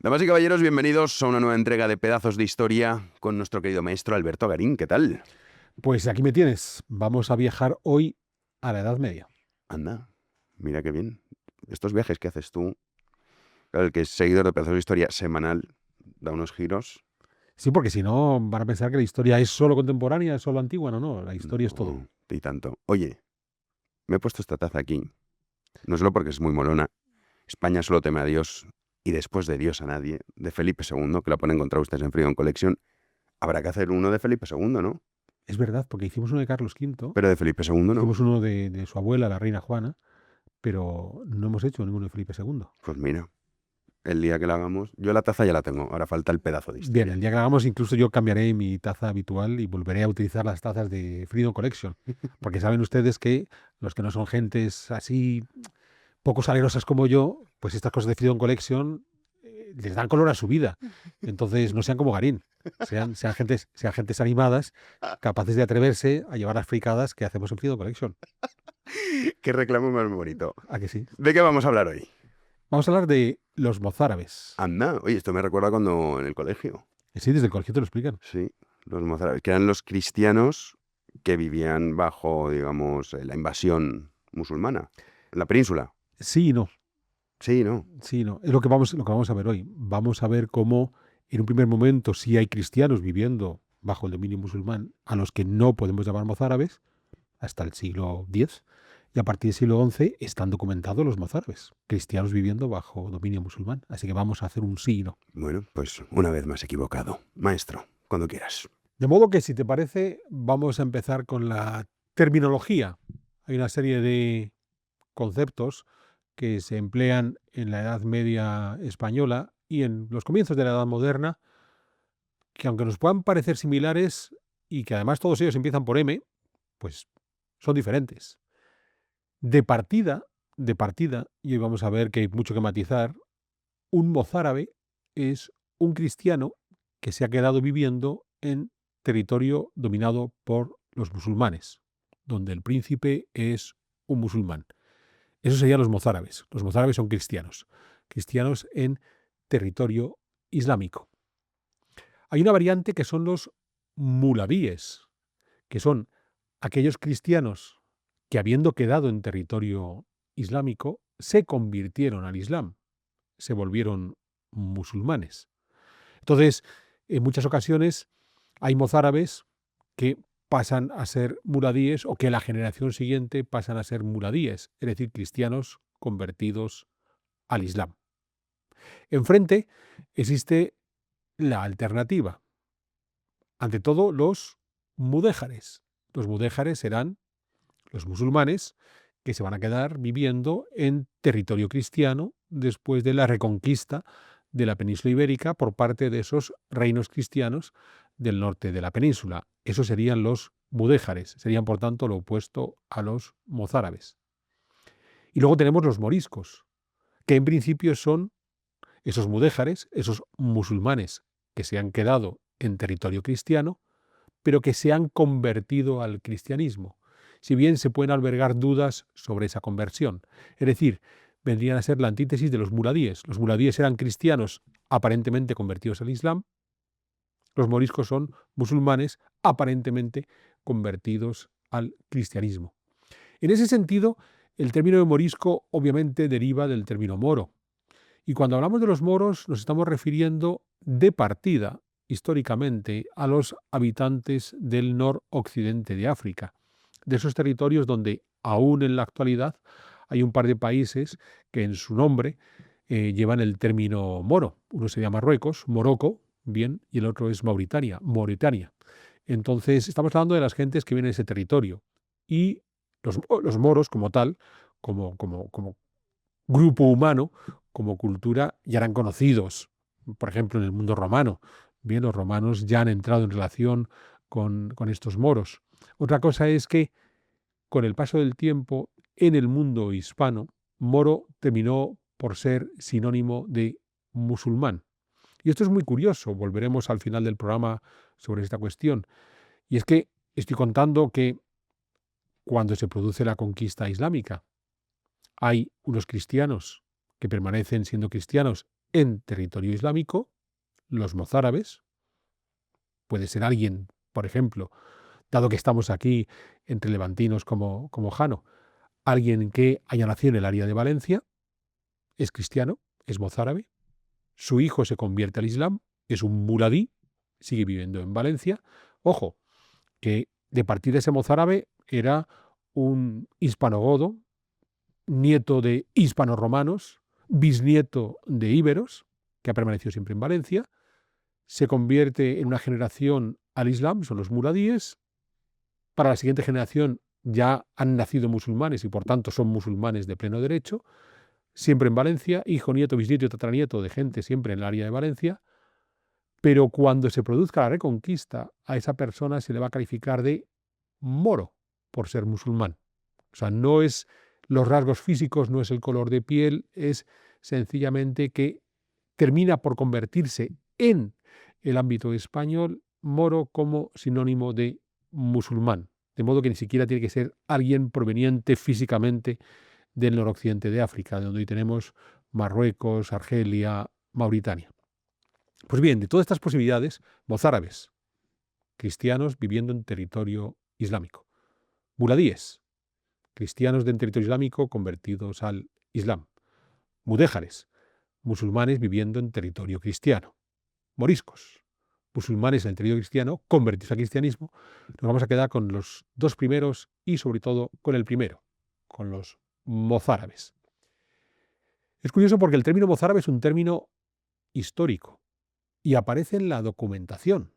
Damas y caballeros, bienvenidos a una nueva entrega de Pedazos de Historia con nuestro querido maestro Alberto Garín. ¿Qué tal? Pues aquí me tienes. Vamos a viajar hoy a la Edad Media. Anda, mira qué bien. Estos viajes que haces tú, claro, el que es seguidor de Pedazos de Historia semanal, da unos giros. Sí, porque si no van a pensar que la historia es solo contemporánea, es solo antigua. No, la historia es todo. No, y tanto. Oye, me he puesto esta taza aquí, no solo porque es muy molona. España solo teme a Dios y después de Dios a nadie, de Felipe II, que la pueden encontrar ustedes en Freedom Collection. Habrá que hacer uno de Felipe II, ¿no? Es verdad, porque hicimos uno de Carlos V, Pero de Felipe II, ¿no? hicimos uno de su abuela, la reina Juana, pero no hemos hecho ninguno de Felipe II. Pues mira, el día que la hagamos, yo la taza ya la tengo, ahora falta el pedazo de Bien, historia. el día que la hagamos, incluso yo cambiaré mi taza habitual y volveré a utilizar las tazas de Freedom Collection. Porque saben ustedes que los que no son gentes así poco salerosas como yo, pues estas cosas de Freedom Collection les dan color a su vida. Entonces, no sean como Garín. Sean gentes animadas, capaces de atreverse a llevar las fricadas que hacemos en Freedom Collection. Qué reclamo más bonito. ¿A que sí? ¿De qué vamos a hablar hoy? Vamos a hablar de los mozárabes. Anda, oye, esto me recuerda cuando en el colegio. Sí, desde el colegio te lo explican. Sí, los mozárabes, que eran los cristianos que vivían bajo, digamos, la invasión musulmana. En la península. Sí y no. Sí, ¿no? Sí, no. Es lo que vamos a ver hoy. Vamos a ver cómo, en un primer momento, sí hay cristianos viviendo bajo el dominio musulmán, a los que no podemos llamar mozárabes, hasta el siglo X, y a partir del siglo XI están documentados los mozárabes, cristianos viviendo bajo dominio musulmán. Así que vamos a hacer un sí y no. Bueno, pues una vez más equivocado. Maestro, cuando quieras. De modo que, si te parece, vamos a empezar con la terminología. Hay una serie de conceptos que se emplean en la Edad Media española y en los comienzos de la Edad Moderna, que aunque nos puedan parecer similares y que además todos ellos empiezan por M, pues son diferentes. De partida, y hoy vamos a ver que hay mucho que matizar, un mozárabe es un cristiano que se ha quedado viviendo en territorio dominado por los musulmanes, donde el príncipe es un musulmán. Esos serían los mozárabes. Los mozárabes son cristianos en territorio islámico. Hay una variante que son los mulavíes, que son aquellos cristianos que, habiendo quedado en territorio islámico, se convirtieron al Islam, se volvieron musulmanes. Entonces, en muchas ocasiones hay mozárabes que pasan a ser muladíes o que la generación siguiente pasan a ser muladíes, es decir, cristianos convertidos al Islam. Enfrente existe la alternativa. Ante todo, los mudéjares. Los mudéjares serán los musulmanes que se van a quedar viviendo en territorio cristiano después de la reconquista de la península ibérica por parte de esos reinos cristianos del norte de la península. Esos serían los mudéjares, serían por tanto lo opuesto a los mozárabes. Y luego tenemos los moriscos, que en principio son esos mudéjares, esos musulmanes que se han quedado en territorio cristiano, pero que se han convertido al cristianismo, si bien se pueden albergar dudas sobre esa conversión. Es decir, vendrían a ser la antítesis de los muladíes. Los muladíes eran cristianos aparentemente convertidos al Islam, los moriscos son musulmanes aparentemente convertidos al cristianismo. En ese sentido, el término de morisco obviamente deriva del término moro. Y cuando hablamos de los moros nos estamos refiriendo de partida, históricamente, a los habitantes del noroccidente de África, de esos territorios donde aún en la actualidad hay un par de países que en su nombre llevan el término moro. Uno sería Marruecos, Morocco, bien, y el otro es Mauritania. Entonces, estamos hablando de las gentes que vienen de ese territorio. Y los moros, como tal, como grupo humano, como cultura, ya eran conocidos. Por ejemplo, en el mundo romano. Bien, los romanos ya han entrado en relación con estos moros. Otra cosa es que, con el paso del tiempo, en el mundo hispano, moro terminó por ser sinónimo de musulmán. Y esto es muy curioso, volveremos al final del programa sobre esta cuestión. Y es que estoy contando que cuando se produce la conquista islámica, hay unos cristianos que permanecen siendo cristianos en territorio islámico, los mozárabes. Puede ser alguien, por ejemplo, dado que estamos aquí entre levantinos como Jano, alguien que haya nacido en el área de Valencia, es cristiano, es mozárabe, su hijo se convierte al Islam, es un muladí, sigue viviendo en Valencia. Ojo, que de partir de ese mozárabe era un hispanogodo, nieto de hispano-romanos, bisnieto de íberos, que ha permanecido siempre en Valencia, se convierte en una generación al Islam, son los muladíes. Para la siguiente generación ya han nacido musulmanes y por tanto son musulmanes de pleno derecho, siempre en Valencia, hijo, nieto, bisnieto y tataranieto de gente siempre en el área de Valencia, pero cuando se produzca la reconquista, a esa persona se le va a calificar de moro por ser musulmán. O sea, no es los rasgos físicos, no es el color de piel, es sencillamente que termina por convertirse en el ámbito español moro como sinónimo de musulmán. De modo que ni siquiera tiene que ser alguien proveniente físicamente del noroccidente de África, de donde hoy tenemos Marruecos, Argelia, Mauritania. Pues bien, de todas estas posibilidades, mozárabes, cristianos viviendo en territorio islámico. Muladíes, cristianos del territorio islámico convertidos al Islam. Mudéjares, musulmanes viviendo en territorio cristiano. Moriscos, musulmanes en el territorio cristiano convertidos al cristianismo. Nos vamos a quedar con los dos primeros y sobre todo con el primero, con los mozárabes. Es curioso porque el término mozárabe es un término histórico y aparece en la documentación.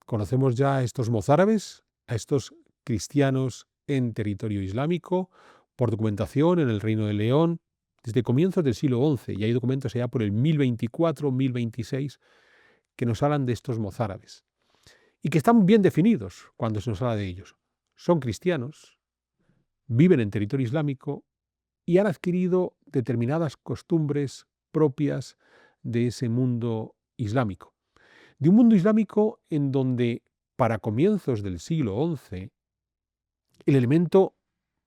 Conocemos ya a estos mozárabes, a estos cristianos en territorio islámico, por documentación en el Reino de León, desde comienzos del siglo XI, y hay documentos allá por el 1024, 1026, que nos hablan de estos mozárabes, y que están bien definidos cuando se nos habla de ellos. Son cristianos, viven en territorio islámico y han adquirido determinadas costumbres propias de ese mundo islámico. De un mundo islámico en donde, para comienzos del siglo XI, el elemento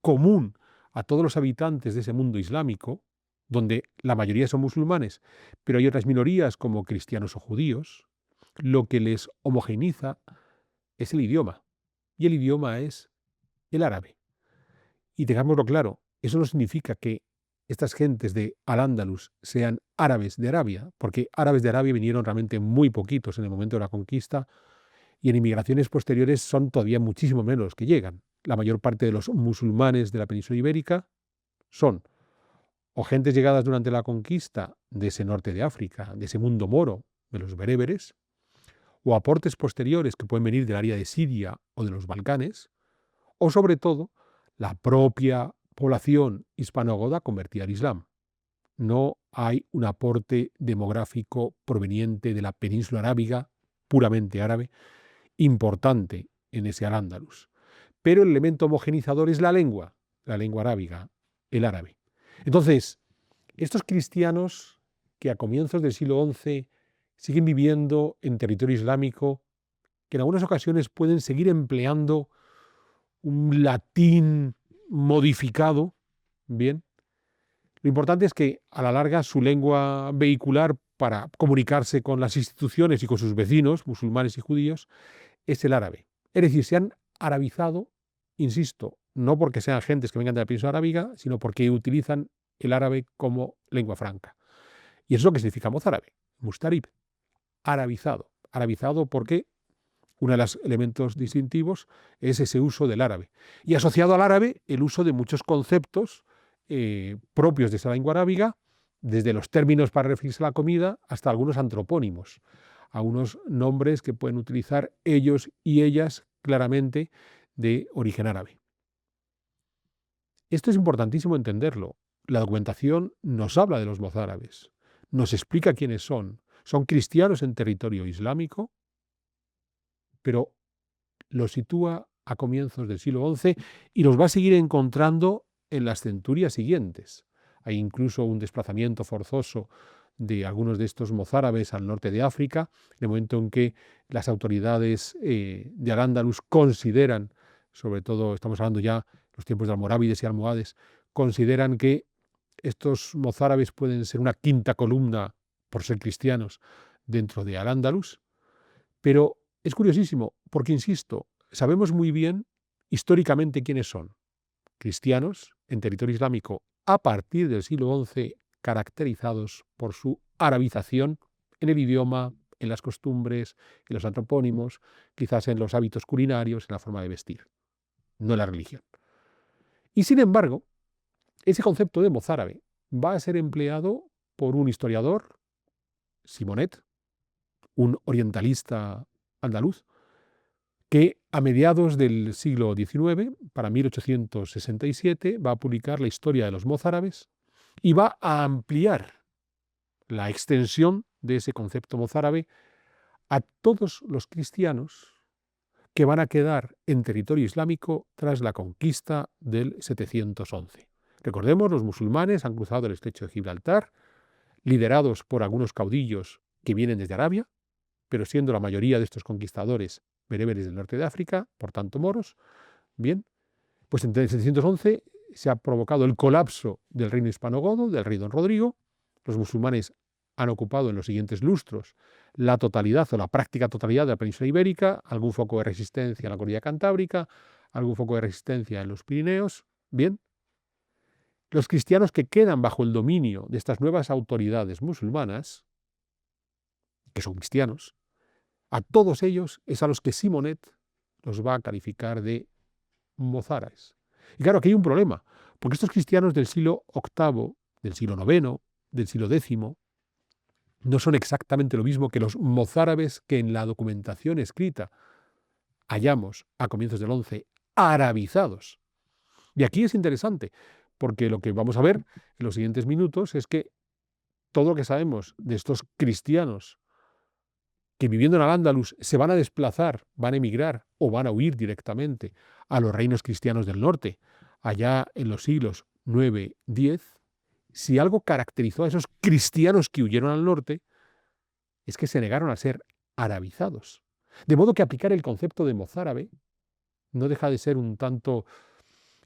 común a todos los habitantes de ese mundo islámico, donde la mayoría son musulmanes, pero hay otras minorías como cristianos o judíos, lo que les homogeneiza es el idioma. Y el idioma es el árabe. Y tengámoslo claro, eso no significa que estas gentes de Al-Ándalus sean árabes de Arabia, porque árabes de Arabia vinieron realmente muy poquitos en el momento de la conquista y en inmigraciones posteriores son todavía muchísimo menos los que llegan. La mayor parte de los musulmanes de la península ibérica son o gentes llegadas durante la conquista de ese norte de África, de ese mundo moro, de los bereberes, o aportes posteriores que pueden venir del área de Siria o de los Balcanes, o sobre todo la propia población hispanogoda convertida al Islam. No hay un aporte demográfico proveniente de la península arábiga, puramente árabe, importante en ese Al-Ándalus. Pero el elemento homogenizador es la lengua arábiga, el árabe. Entonces, estos cristianos que a comienzos del siglo XI siguen viviendo en territorio islámico, que en algunas ocasiones pueden seguir empleando un latín modificado, bien, lo importante es que a la larga su lengua vehicular para comunicarse con las instituciones y con sus vecinos, musulmanes y judíos, es el árabe. Es decir, se han arabizado, insisto, no porque sean gentes que vengan de la península arábiga, sino porque utilizan el árabe como lengua franca. Y eso es lo que significa mozárabe, mustarib, arabizado. Arabizado porque uno de los elementos distintivos es ese uso del árabe. Y asociado al árabe, el uso de muchos conceptos propios de esa lengua arábiga, desde los términos para referirse a la comida hasta algunos antropónimos, a unos nombres que pueden utilizar ellos y ellas claramente de origen árabe. Esto es importantísimo entenderlo. La documentación nos habla de los mozárabes, nos explica quiénes son. Son cristianos en territorio islámico, pero los sitúa a comienzos del siglo XI y los va a seguir encontrando en las centurias siguientes. Hay incluso un desplazamiento forzoso de algunos de estos mozárabes al norte de África, en el momento en que las autoridades de Al-Ándalus consideran, sobre todo estamos hablando ya los tiempos de almorávides y almohades, consideran que estos mozárabes pueden ser una quinta columna por ser cristianos dentro de Al-Ándalus, pero es curiosísimo porque, insisto, sabemos muy bien históricamente quiénes son. Cristianos en territorio islámico a partir del siglo XI, caracterizados por su arabización en el idioma, en las costumbres, en los antropónimos, quizás en los hábitos culinarios, en la forma de vestir, no en la religión. Y sin embargo, ese concepto de mozárabe va a ser empleado por un historiador, Simonet, un orientalista andaluz, que a mediados del siglo XIX, para 1867, va a publicar la historia de los mozárabes y va a ampliar la extensión de ese concepto mozárabe a todos los cristianos que van a quedar en territorio islámico tras la conquista del 711. Recordemos, los musulmanes han cruzado el estrecho de Gibraltar, liderados por algunos caudillos que vienen desde Arabia, pero siendo la mayoría de estos conquistadores bereberes del norte de África, por tanto moros. Bien, pues en el 711 se ha provocado el colapso del reino hispanogodo, del rey Don Rodrigo. Los musulmanes han ocupado en los siguientes lustros la totalidad o la práctica totalidad de la península ibérica, algún foco de resistencia en la cordillera cantábrica, algún foco de resistencia en los Pirineos. Bien, los cristianos que quedan bajo el dominio de estas nuevas autoridades musulmanas, que son cristianos, a todos ellos es a los que Simonet los va a calificar de mozárabes. Y claro, aquí hay un problema, porque estos cristianos del siglo VIII, del siglo IX, del siglo X, no son exactamente lo mismo que los mozárabes que en la documentación escrita hallamos a comienzos del XI arabizados. Y aquí es interesante, porque lo que vamos a ver en los siguientes minutos es que todo lo que sabemos de estos cristianos que viviendo en Al-Ándalus se van a desplazar, van a emigrar o van a huir directamente a los reinos cristianos del norte, allá en los siglos IX, X, si algo caracterizó a esos cristianos que huyeron al norte, es que se negaron a ser arabizados. De modo que aplicar el concepto de mozárabe no deja de ser un tanto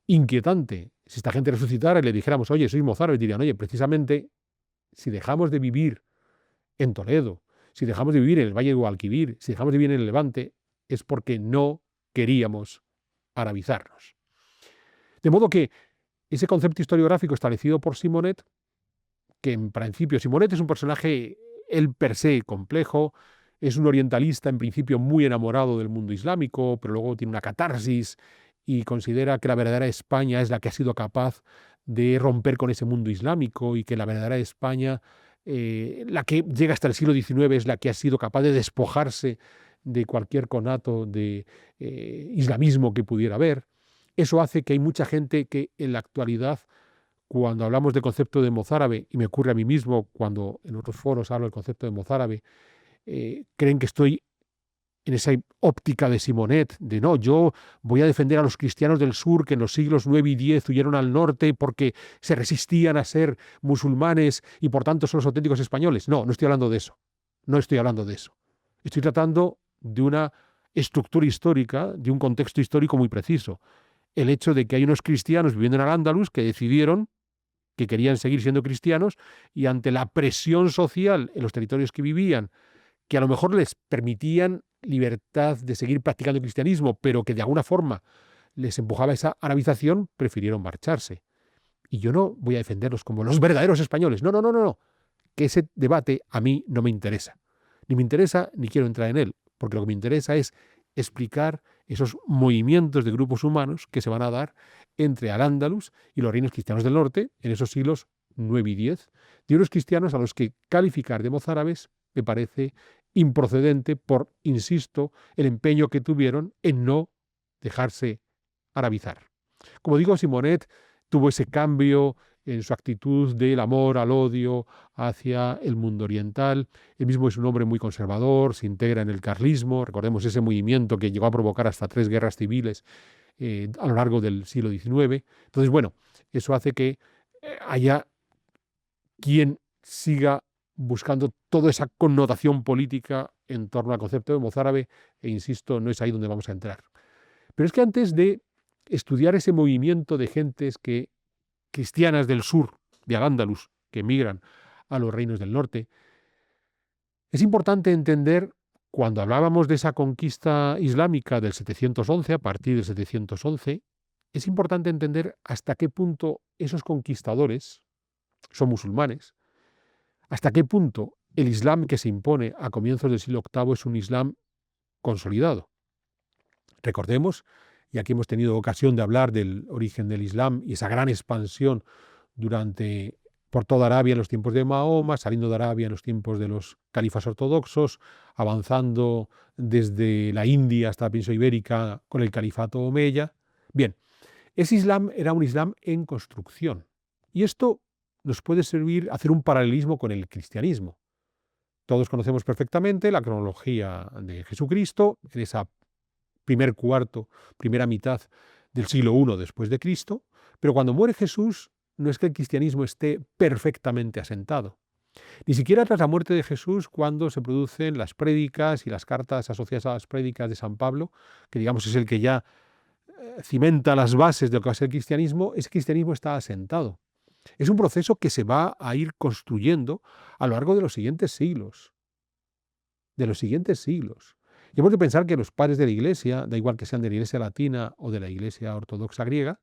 inquietante. Si esta gente resucitara y le dijéramos, oye, sois mozárabes, dirían, oye, precisamente si dejamos de vivir en Toledo, si dejamos de vivir en el Valle de Guadalquivir, si dejamos de vivir en el Levante, es porque no queríamos arabizarnos. De modo que ese concepto historiográfico establecido por Simonet, que en principio Simonet es un personaje, él per se, complejo, es un orientalista en principio muy enamorado del mundo islámico, pero luego tiene una catarsis y considera que la verdadera España es la que ha sido capaz de romper con ese mundo islámico y que la verdadera España, la que llega hasta el siglo XIX, es la que ha sido capaz de despojarse de cualquier conato de islamismo que pudiera haber. Eso hace que hay mucha gente que en la actualidad, cuando hablamos del concepto de mozárabe, y me ocurre a mí mismo cuando en otros foros hablo del concepto de mozárabe, creen que estoy en esa óptica de Simonet, de no, yo voy a defender a los cristianos del sur que en los siglos IX y X huyeron al norte porque se resistían a ser musulmanes y por tanto son los auténticos españoles. No, no estoy hablando de eso. No estoy hablando de eso. Estoy tratando de una estructura histórica, de un contexto histórico muy preciso. El hecho de que hay unos cristianos viviendo en Al-Ándalus que decidieron que querían seguir siendo cristianos y ante la presión social en los territorios que vivían, que a lo mejor les permitían libertad de seguir practicando el cristianismo, pero que de alguna forma les empujaba esa arabización, prefirieron marcharse. Y yo no voy a defenderlos como los verdaderos españoles. No, no, no, no, no. Que ese debate a mí no me interesa. Ni me interesa ni quiero entrar en él, porque lo que me interesa es explicar esos movimientos de grupos humanos que se van a dar entre Al-Ándalus y los reinos cristianos del norte en esos siglos IX y X, de unos cristianos a los que calificar de mozárabes me parece improcedente por, insisto, el empeño que tuvieron en no dejarse arabizar. Como digo, Simonet tuvo ese cambio en su actitud del amor al odio hacia el mundo oriental. Él mismo es un hombre muy conservador, se integra en el carlismo. Recordemos ese movimiento que llegó a provocar hasta 3 guerras civiles a lo largo del siglo XIX. Entonces, bueno, eso hace que haya quien siga buscando toda esa connotación política en torno al concepto de mozárabe, e insisto, no es ahí donde vamos a entrar. Pero es que antes de estudiar ese movimiento de gentes cristianas del sur, de Al-Ándalus, que emigran a los reinos del norte, Es importante entender, cuando hablábamos de esa conquista islámica del 711, a partir del 711, es importante entender hasta qué punto esos conquistadores son musulmanes, hasta qué punto el Islam que se impone a comienzos del siglo VIII es un Islam consolidado. Recordemos, y aquí hemos tenido ocasión de hablar del origen del Islam y esa gran expansión por toda Arabia en los tiempos de Mahoma, saliendo de Arabia en los tiempos de los califas ortodoxos, avanzando desde la India hasta la península ibérica con el califato omeya. Bien, ese Islam era un Islam en construcción. Y esto nos puede servir a hacer un paralelismo con el cristianismo. Todos conocemos perfectamente la cronología de Jesucristo, en esa primera mitad del siglo I después de Cristo, pero cuando muere Jesús no es que el cristianismo esté perfectamente asentado. Ni siquiera tras la muerte de Jesús, cuando se producen las prédicas y las cartas asociadas a las prédicas de San Pablo, que digamos es el que ya cimenta las bases de lo que va a ser el cristianismo, ese cristianismo está asentado. Es un proceso que se va a ir construyendo a lo largo de los siguientes siglos. De los siguientes siglos. Y hemos de pensar que los padres de la Iglesia, da igual que sean de la Iglesia latina o de la Iglesia ortodoxa griega,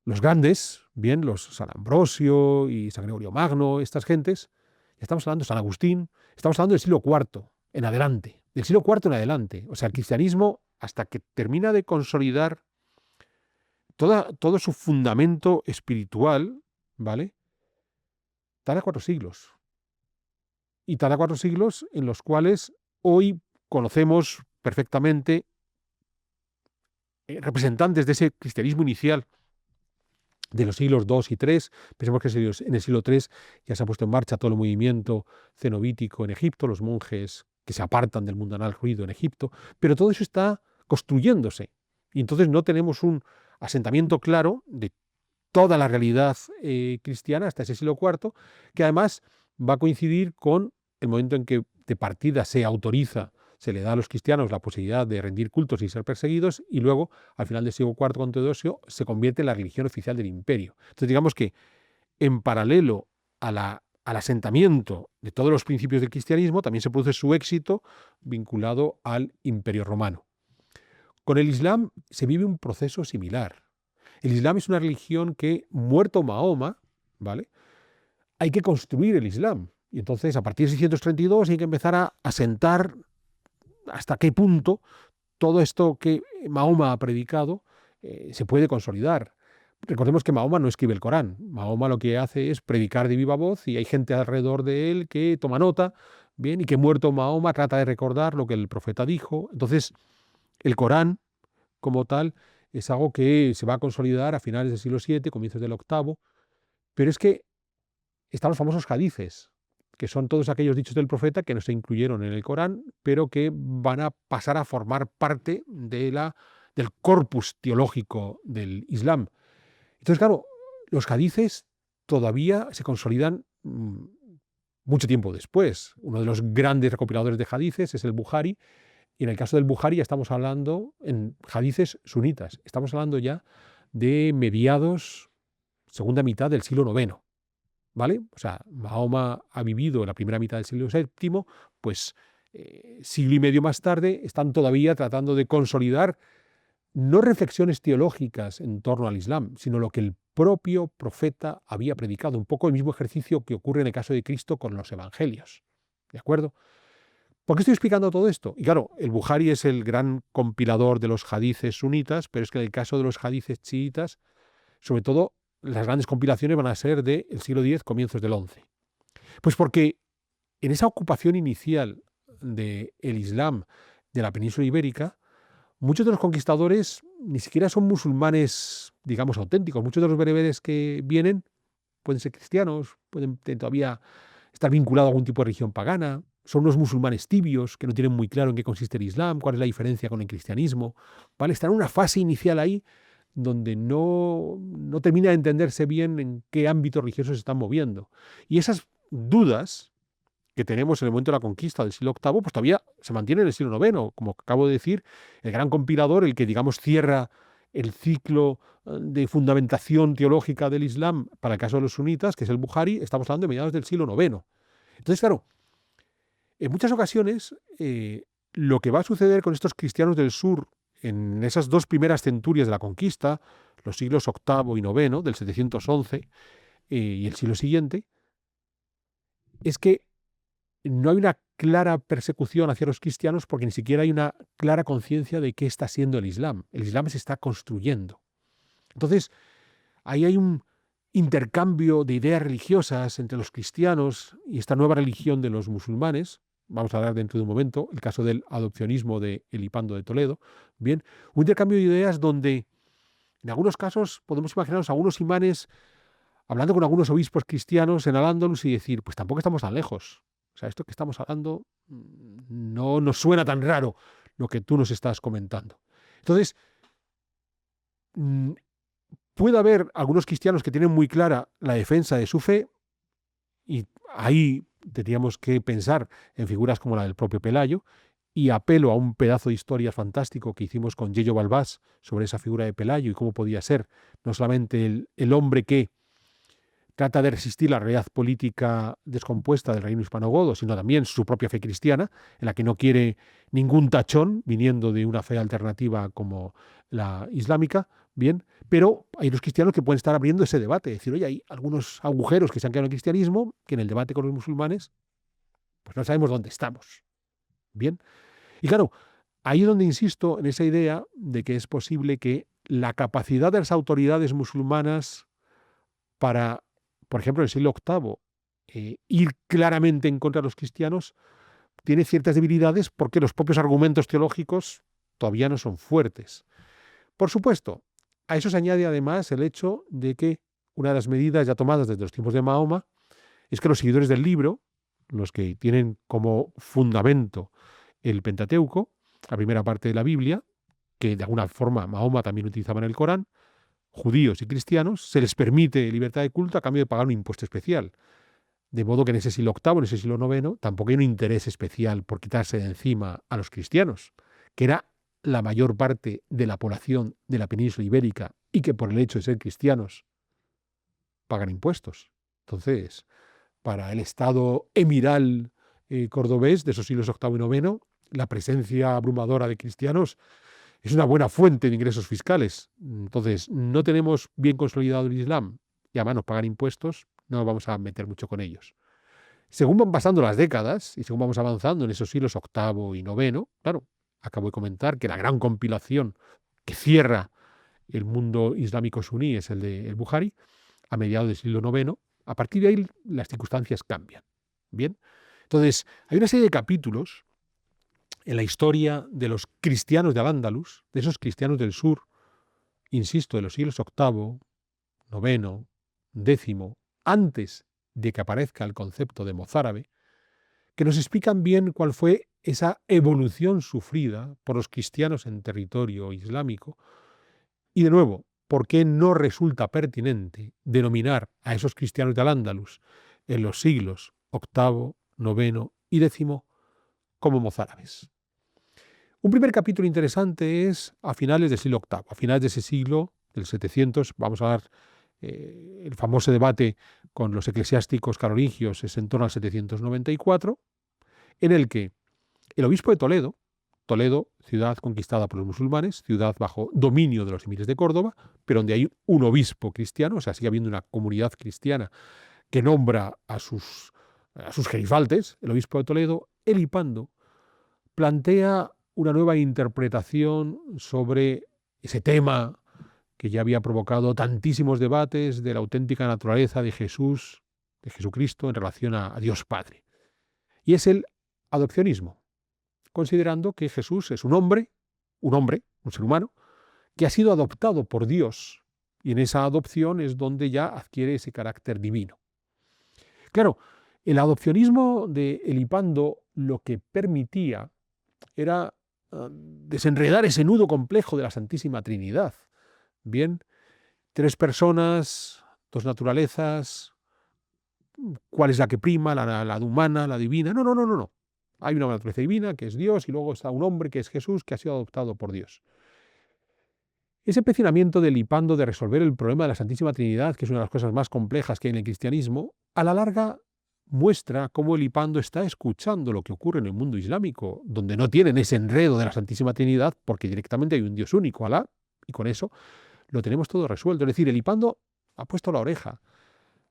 los grandes, bien, los San Ambrosio y San Gregorio Magno, estas gentes, ya estamos hablando de San Agustín, estamos hablando del siglo IV en adelante, del siglo IV en adelante. O sea, el cristianismo, hasta que termina de consolidar todo su fundamento espiritual, ¿vale? Tarda 4 siglos. Y tarda 4 siglos en los cuales hoy conocemos perfectamente representantes de ese cristianismo inicial de los siglos II y III. Pensemos que en el siglo III ya se ha puesto en marcha todo el movimiento cenobítico en Egipto, los monjes que se apartan del mundanal ruido en Egipto, pero todo eso está construyéndose. Y entonces no tenemos un asentamiento claro de toda la realidad cristiana hasta ese siglo IV, que además va a coincidir con el momento en que de partida se autoriza, se le da a los cristianos la posibilidad de rendir cultos y ser perseguidos, y luego, al final del siglo IV con Teodosio, se convierte en la religión oficial del imperio. Entonces, digamos que en paralelo al asentamiento de todos los principios del cristianismo, también se produce su éxito vinculado al imperio romano. Con el Islam se vive un proceso similar. El Islam es una religión que, muerto Mahoma, ¿vale?, hay que construir el Islam. Y entonces, a partir de 632, hay que empezar a asentar hasta qué punto todo esto que Mahoma ha predicado se puede consolidar. Recordemos que Mahoma no escribe el Corán. Mahoma lo que hace es predicar de viva voz y hay gente alrededor de él que toma nota, bien, y que muerto Mahoma trata de recordar lo que el profeta dijo. Entonces, el Corán, como tal, es algo que se va a consolidar a finales del siglo VII, comienzos del VIII, pero es que están los famosos hadices, que son todos aquellos dichos del profeta que no se incluyeron en el Corán, pero que van a pasar a formar parte del corpus teológico del Islam. Entonces, claro, los hadices todavía se consolidan mucho tiempo después. Uno de los grandes recopiladores de hadices es el Bukhari, y en el caso del Bukhari ya estamos hablando en hadices sunitas. Estamos hablando ya de mediados, segunda mitad del siglo IX. ¿Vale? O sea, Mahoma ha vivido en la primera mitad del siglo VII, pues siglo y medio más tarde están todavía tratando de consolidar no reflexiones teológicas en torno al Islam, sino lo que el propio profeta había predicado, un poco el mismo ejercicio que ocurre en el caso de Cristo con los evangelios. ¿De acuerdo? ¿Por qué estoy explicando todo esto? Y claro, el Bukhari es el gran compilador de los hadices sunitas, pero es que en el caso de los hadices chiitas, sobre todo, las grandes compilaciones van a ser del siglo X, comienzos del XI. Pues porque en esa ocupación inicial del Islam de la península ibérica, muchos de los conquistadores ni siquiera son musulmanes, digamos, auténticos. Muchos de los bereberes que vienen pueden ser cristianos, pueden todavía estar vinculados a algún tipo de religión pagana. Son unos musulmanes tibios que no tienen muy claro en qué consiste el Islam, cuál es la diferencia con el cristianismo. ¿Vale? Están en una fase inicial ahí donde no termina de entenderse bien en qué ámbitos religiosos se están moviendo. Y esas dudas que tenemos en el momento de la conquista del siglo VIII, pues todavía se mantienen en el siglo IX. Como acabo de decir, el gran compilador, el que, digamos, cierra el ciclo de fundamentación teológica del Islam para el caso de los sunitas, que es el Bukhari, estamos hablando de mediados del siglo IX. Entonces, claro, En muchas ocasiones, lo que va a suceder con estos cristianos del sur en esas 2 primeras centurias de la conquista, los siglos VIII y IX, del 711 y el siglo siguiente, es que no hay una clara persecución hacia los cristianos porque ni siquiera hay una clara conciencia de qué está siendo el Islam. El Islam se está construyendo. Entonces, ahí hay un intercambio de ideas religiosas entre los cristianos y esta nueva religión de los musulmanes. Vamos a hablar dentro de un momento, el caso del adopcionismo de Elipando de Toledo. Bien, un intercambio de ideas donde en algunos casos podemos imaginarnos a algunos imanes hablando con algunos obispos cristianos en Al-Ándalus y decir, pues tampoco estamos tan lejos. O sea, esto que estamos hablando no nos suena tan raro lo que tú nos estás comentando. Entonces, puede haber algunos cristianos que tienen muy clara la defensa de su fe y ahí tendríamos que pensar en figuras como la del propio Pelayo y apelo a un pedazo de historia fantástico que hicimos con Yello Balbás sobre esa figura de Pelayo y cómo podía ser no solamente el hombre que trata de resistir la realidad política descompuesta del reino hispanogodo, sino también su propia fe cristiana, en la que no quiere ningún tachón viniendo de una fe alternativa como la islámica, bien, pero hay los cristianos que pueden estar abriendo ese debate, decir, oye, hay algunos agujeros que se han quedado en el cristianismo, que en el debate con los musulmanes, pues no sabemos dónde estamos, bien. Y claro, ahí es donde insisto en esa idea de que es posible que la capacidad de las autoridades musulmanas para, por ejemplo, en el siglo VIII, ir claramente en contra de los cristianos, tiene ciertas debilidades porque los propios argumentos teológicos todavía no son fuertes. Por supuesto, a eso se añade además el hecho de que una de las medidas ya tomadas desde los tiempos de Mahoma es que los seguidores del libro, los que tienen como fundamento el Pentateuco, la primera parte de la Biblia, que de alguna forma Mahoma también utilizaba en el Corán, judíos y cristianos, se les permite libertad de culto a cambio de pagar un impuesto especial. De modo que en ese siglo VIII, en ese siglo IX, tampoco hay un interés especial por quitarse de encima a los cristianos, que era la mayor parte de la población de la península ibérica y que por el hecho de ser cristianos pagan impuestos. Entonces, para el Estado emiral cordobés de esos siglos VIII y IX, la presencia abrumadora de cristianos es una buena fuente de ingresos fiscales. Entonces, no tenemos bien consolidado el Islam y además nos pagan impuestos, no nos vamos a meter mucho con ellos. Según van pasando las décadas y según vamos avanzando en esos siglos VIII y IX, claro, acabo de comentar que la gran compilación que cierra el mundo islámico suní es el de el Bukhari, a mediados del siglo IX. A partir de ahí las circunstancias cambian. Bien, entonces hay una serie de capítulos en la historia de los cristianos de Al-Ándalus, de esos cristianos del sur, insisto, de los siglos VIII, IX, X, antes de que aparezca el concepto de mozárabe, que nos explican bien cuál fue esa evolución sufrida por los cristianos en territorio islámico y, de nuevo, por qué no resulta pertinente denominar a esos cristianos de Al-Ándalus en los siglos VIII, IX y X como mozárabes. Un primer capítulo interesante es a finales del siglo VIII, a finales de ese siglo, del 700, vamos a dar el famoso debate con los eclesiásticos carolingios es en torno al 794, en el que el obispo de Toledo, ciudad conquistada por los musulmanes, ciudad bajo dominio de los emires de Córdoba, pero donde hay un obispo cristiano, o sea, sigue habiendo una comunidad cristiana que nombra a sus gerifaltes, el obispo de Toledo, Elipando, plantea una nueva interpretación sobre ese tema que ya había provocado tantísimos debates de la auténtica naturaleza de Jesús, de Jesucristo, en relación a Dios Padre. Y es el adopcionismo, considerando que Jesús es un hombre, un ser humano, que ha sido adoptado por Dios, y en esa adopción es donde ya adquiere ese carácter divino. Claro, el adopcionismo de Elipando lo que permitía era desenredar ese nudo complejo de la Santísima Trinidad. Bien, 3 personas, 2 naturalezas, ¿cuál es la que prima? La humana, la divina. No. Hay una naturaleza divina, que es Dios, y luego está un hombre, que es Jesús, que ha sido adoptado por Dios. Ese empecinamiento de Elipando de resolver el problema de la Santísima Trinidad, que es una de las cosas más complejas que hay en el cristianismo, a la larga muestra cómo el hipando está escuchando lo que ocurre en el mundo islámico, donde no tienen ese enredo de la Santísima Trinidad, porque directamente hay un Dios único, Alá, y con eso lo tenemos todo resuelto. Es decir, el hipando ha puesto la oreja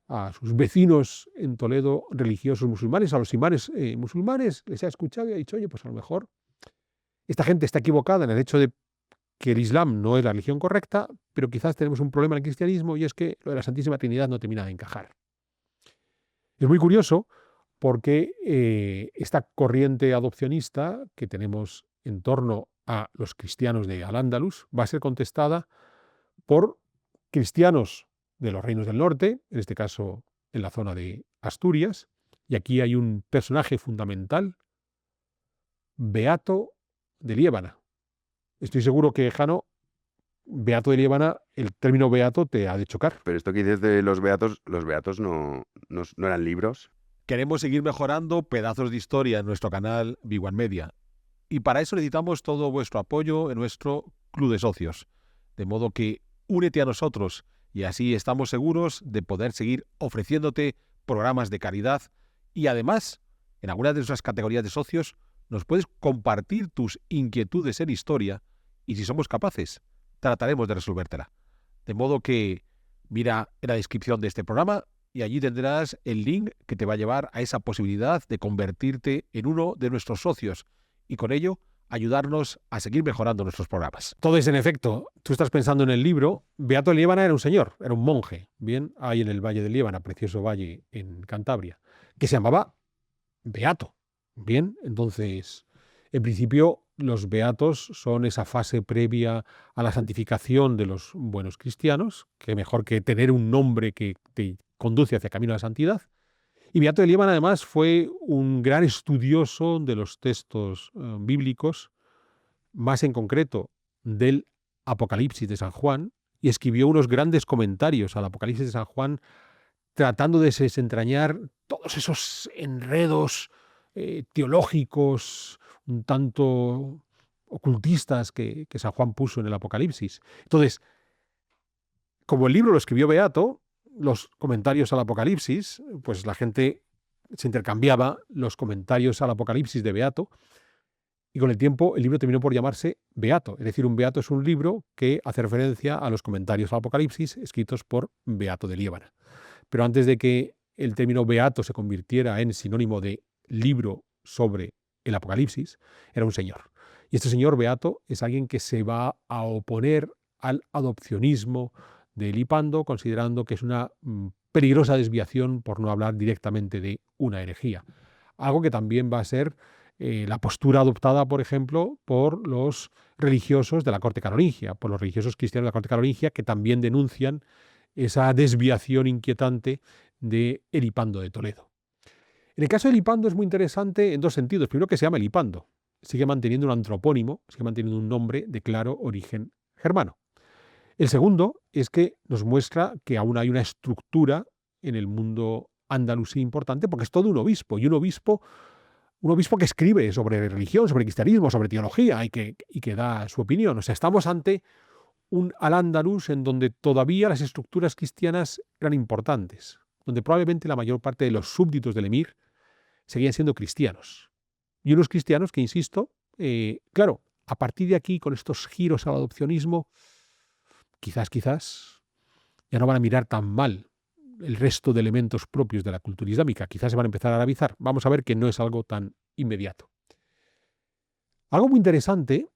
a sus vecinos en Toledo religiosos musulmanes, a los imanes musulmanes, les ha escuchado y ha dicho, oye, pues a lo mejor esta gente está equivocada en el hecho de que el Islam no es la religión correcta, pero quizás tenemos un problema en el cristianismo y es que lo de la Santísima Trinidad no termina de encajar. Es muy curioso porque esta corriente adopcionista que tenemos en torno a los cristianos de Al-Ándalus va a ser contestada por cristianos de los reinos del norte, en este caso en la zona de Asturias, y aquí hay un personaje fundamental, Beato de Liébana. Estoy seguro que, Jano, Beato de Liébana, el término beato te ha de chocar. Pero esto que dices de los beatos no eran libros. Queremos seguir mejorando pedazos de historia en nuestro canal Big One Media. Y para eso necesitamos todo vuestro apoyo en nuestro club de socios. De modo que únete a nosotros y así estamos seguros de poder seguir ofreciéndote programas de caridad y además, en algunas de nuestras categorías de socios, nos puedes compartir tus inquietudes en historia y si somos capaces, trataremos de resolvértela. De modo que mira en la descripción de este programa y allí tendrás el link que te va a llevar a esa posibilidad de convertirte en uno de nuestros socios y con ello ayudarnos a seguir mejorando nuestros programas. Entonces, en efecto, tú estás pensando en el libro. Beato de Liébana era un señor, era un monje, bien, ahí en el Valle de Liébana, precioso valle en Cantabria, que se llamaba Beato. Bien, entonces, en principio, los beatos son esa fase previa a la santificación de los buenos cristianos, que mejor que tener un nombre que te conduce hacia camino a la santidad. Y Beato de Liébana, además, fue un gran estudioso de los textos bíblicos, más en concreto del Apocalipsis de San Juan, y escribió unos grandes comentarios al Apocalipsis de San Juan, tratando de desentrañar todos esos enredos teológicos, un tanto ocultistas que San Juan puso en el Apocalipsis. Entonces, como el libro lo escribió Beato, los comentarios al Apocalipsis, pues la gente se intercambiaba los comentarios al Apocalipsis de Beato, y con el tiempo el libro terminó por llamarse Beato. Es decir, un Beato es un libro que hace referencia a los comentarios al Apocalipsis escritos por Beato de Liébana. Pero antes de que el término Beato se convirtiera en sinónimo de libro sobre el Apocalipsis, era un señor. Y este señor Beato es alguien que se va a oponer al adopcionismo del hipando, considerando que es una peligrosa desviación, por no hablar directamente de una herejía. Algo que también va a ser la postura adoptada, por ejemplo, por los religiosos de la corte carolingia, por los religiosos cristianos de la corte carolingia, que también denuncian esa desviación inquietante del hipando de Toledo. En el caso del hipando es muy interesante en dos sentidos. Primero, que se llama el hipando. Sigue manteniendo un antropónimo, sigue manteniendo un nombre de claro origen germano. El segundo es que nos muestra que aún hay una estructura en el mundo andalusí importante, porque es todo un obispo, y un obispo que escribe sobre religión, sobre cristianismo, sobre teología, y que da su opinión. O sea, estamos ante un Al-Ándalus en donde todavía las estructuras cristianas eran importantes, donde probablemente la mayor parte de los súbditos del emir seguían siendo cristianos. Y unos cristianos que, insisto, claro, a partir de aquí, con estos giros al adopcionismo, quizás, ya no van a mirar tan mal el resto de elementos propios de la cultura islámica. Quizás se van a empezar a arabizar. Vamos a ver que no es algo tan inmediato. Algo muy interesante,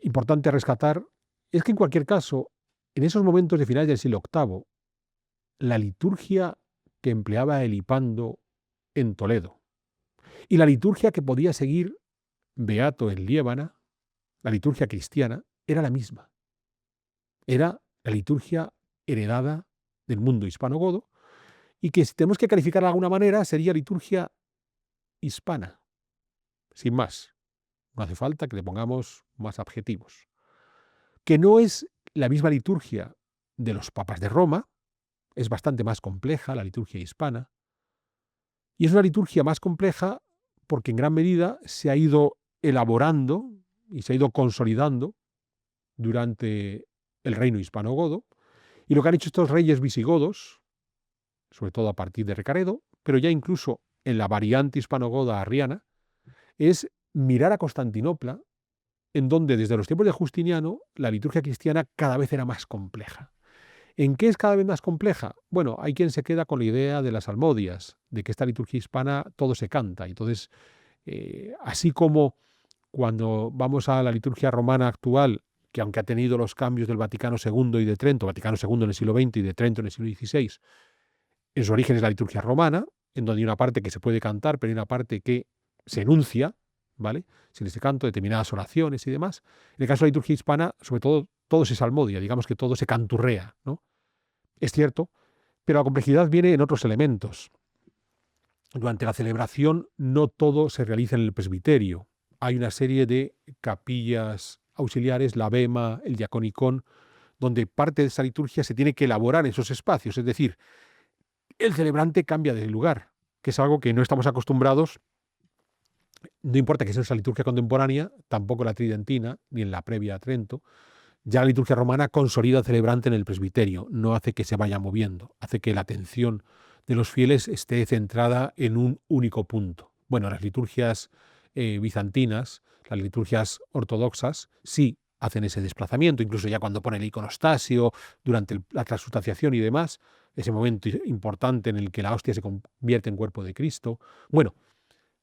importante a rescatar, es que en cualquier caso, en esos momentos de finales del siglo VIII, la liturgia que empleaba el hipando en Toledo y la liturgia que podía seguir Beato en Liébana, la liturgia cristiana, era la misma. Era la liturgia heredada del mundo hispano-godo y que, si tenemos que calificar de alguna manera, sería liturgia hispana. Sin más. No hace falta que le pongamos más adjetivos. Que no es la misma liturgia de los papas de Roma, es bastante más compleja la liturgia hispana, y es una liturgia más compleja porque en gran medida se ha ido elaborando y se ha ido consolidando durante el reino hispano-godo, y lo que han hecho estos reyes visigodos, sobre todo a partir de Recaredo, pero ya incluso en la variante hispanogoda arriana, es mirar a Constantinopla, en donde desde los tiempos de Justiniano la liturgia cristiana cada vez era más compleja. ¿En qué es cada vez más compleja? Bueno, hay quien se queda con la idea de las salmodias, de que esta liturgia hispana todo se canta. Entonces, así como cuando vamos a la liturgia romana actual, que aunque ha tenido los cambios del Vaticano II y de Trento, Vaticano II en el siglo XX y de Trento en el siglo XVI, en su origen es la liturgia romana, en donde hay una parte que se puede cantar, pero hay una parte que se enuncia, ¿vale? Sin ese canto, determinadas oraciones y demás. En el caso de la liturgia hispana, sobre todo se salmodia, digamos que todo se canturrea, ¿no? Es cierto, pero la complejidad viene en otros elementos. Durante la celebración no todo se realiza en el presbiterio. Hay una serie de capillas auxiliares, la bema, el diaconicón, donde parte de esa liturgia se tiene que elaborar en esos espacios. Es decir, el celebrante cambia de lugar, que es algo que no estamos acostumbrados. No importa que sea esa liturgia contemporánea, tampoco la tridentina, ni en la previa a Trento. Ya la liturgia romana consolida al celebrante en el presbiterio, no hace que se vaya moviendo, hace que la atención de los fieles esté centrada en un único punto. Bueno, las liturgias bizantinas, las liturgias ortodoxas, sí hacen ese desplazamiento, incluso ya cuando pone el iconostasio, durante la transustanciación y demás, ese momento importante en el que la hostia se convierte en cuerpo de Cristo. Bueno,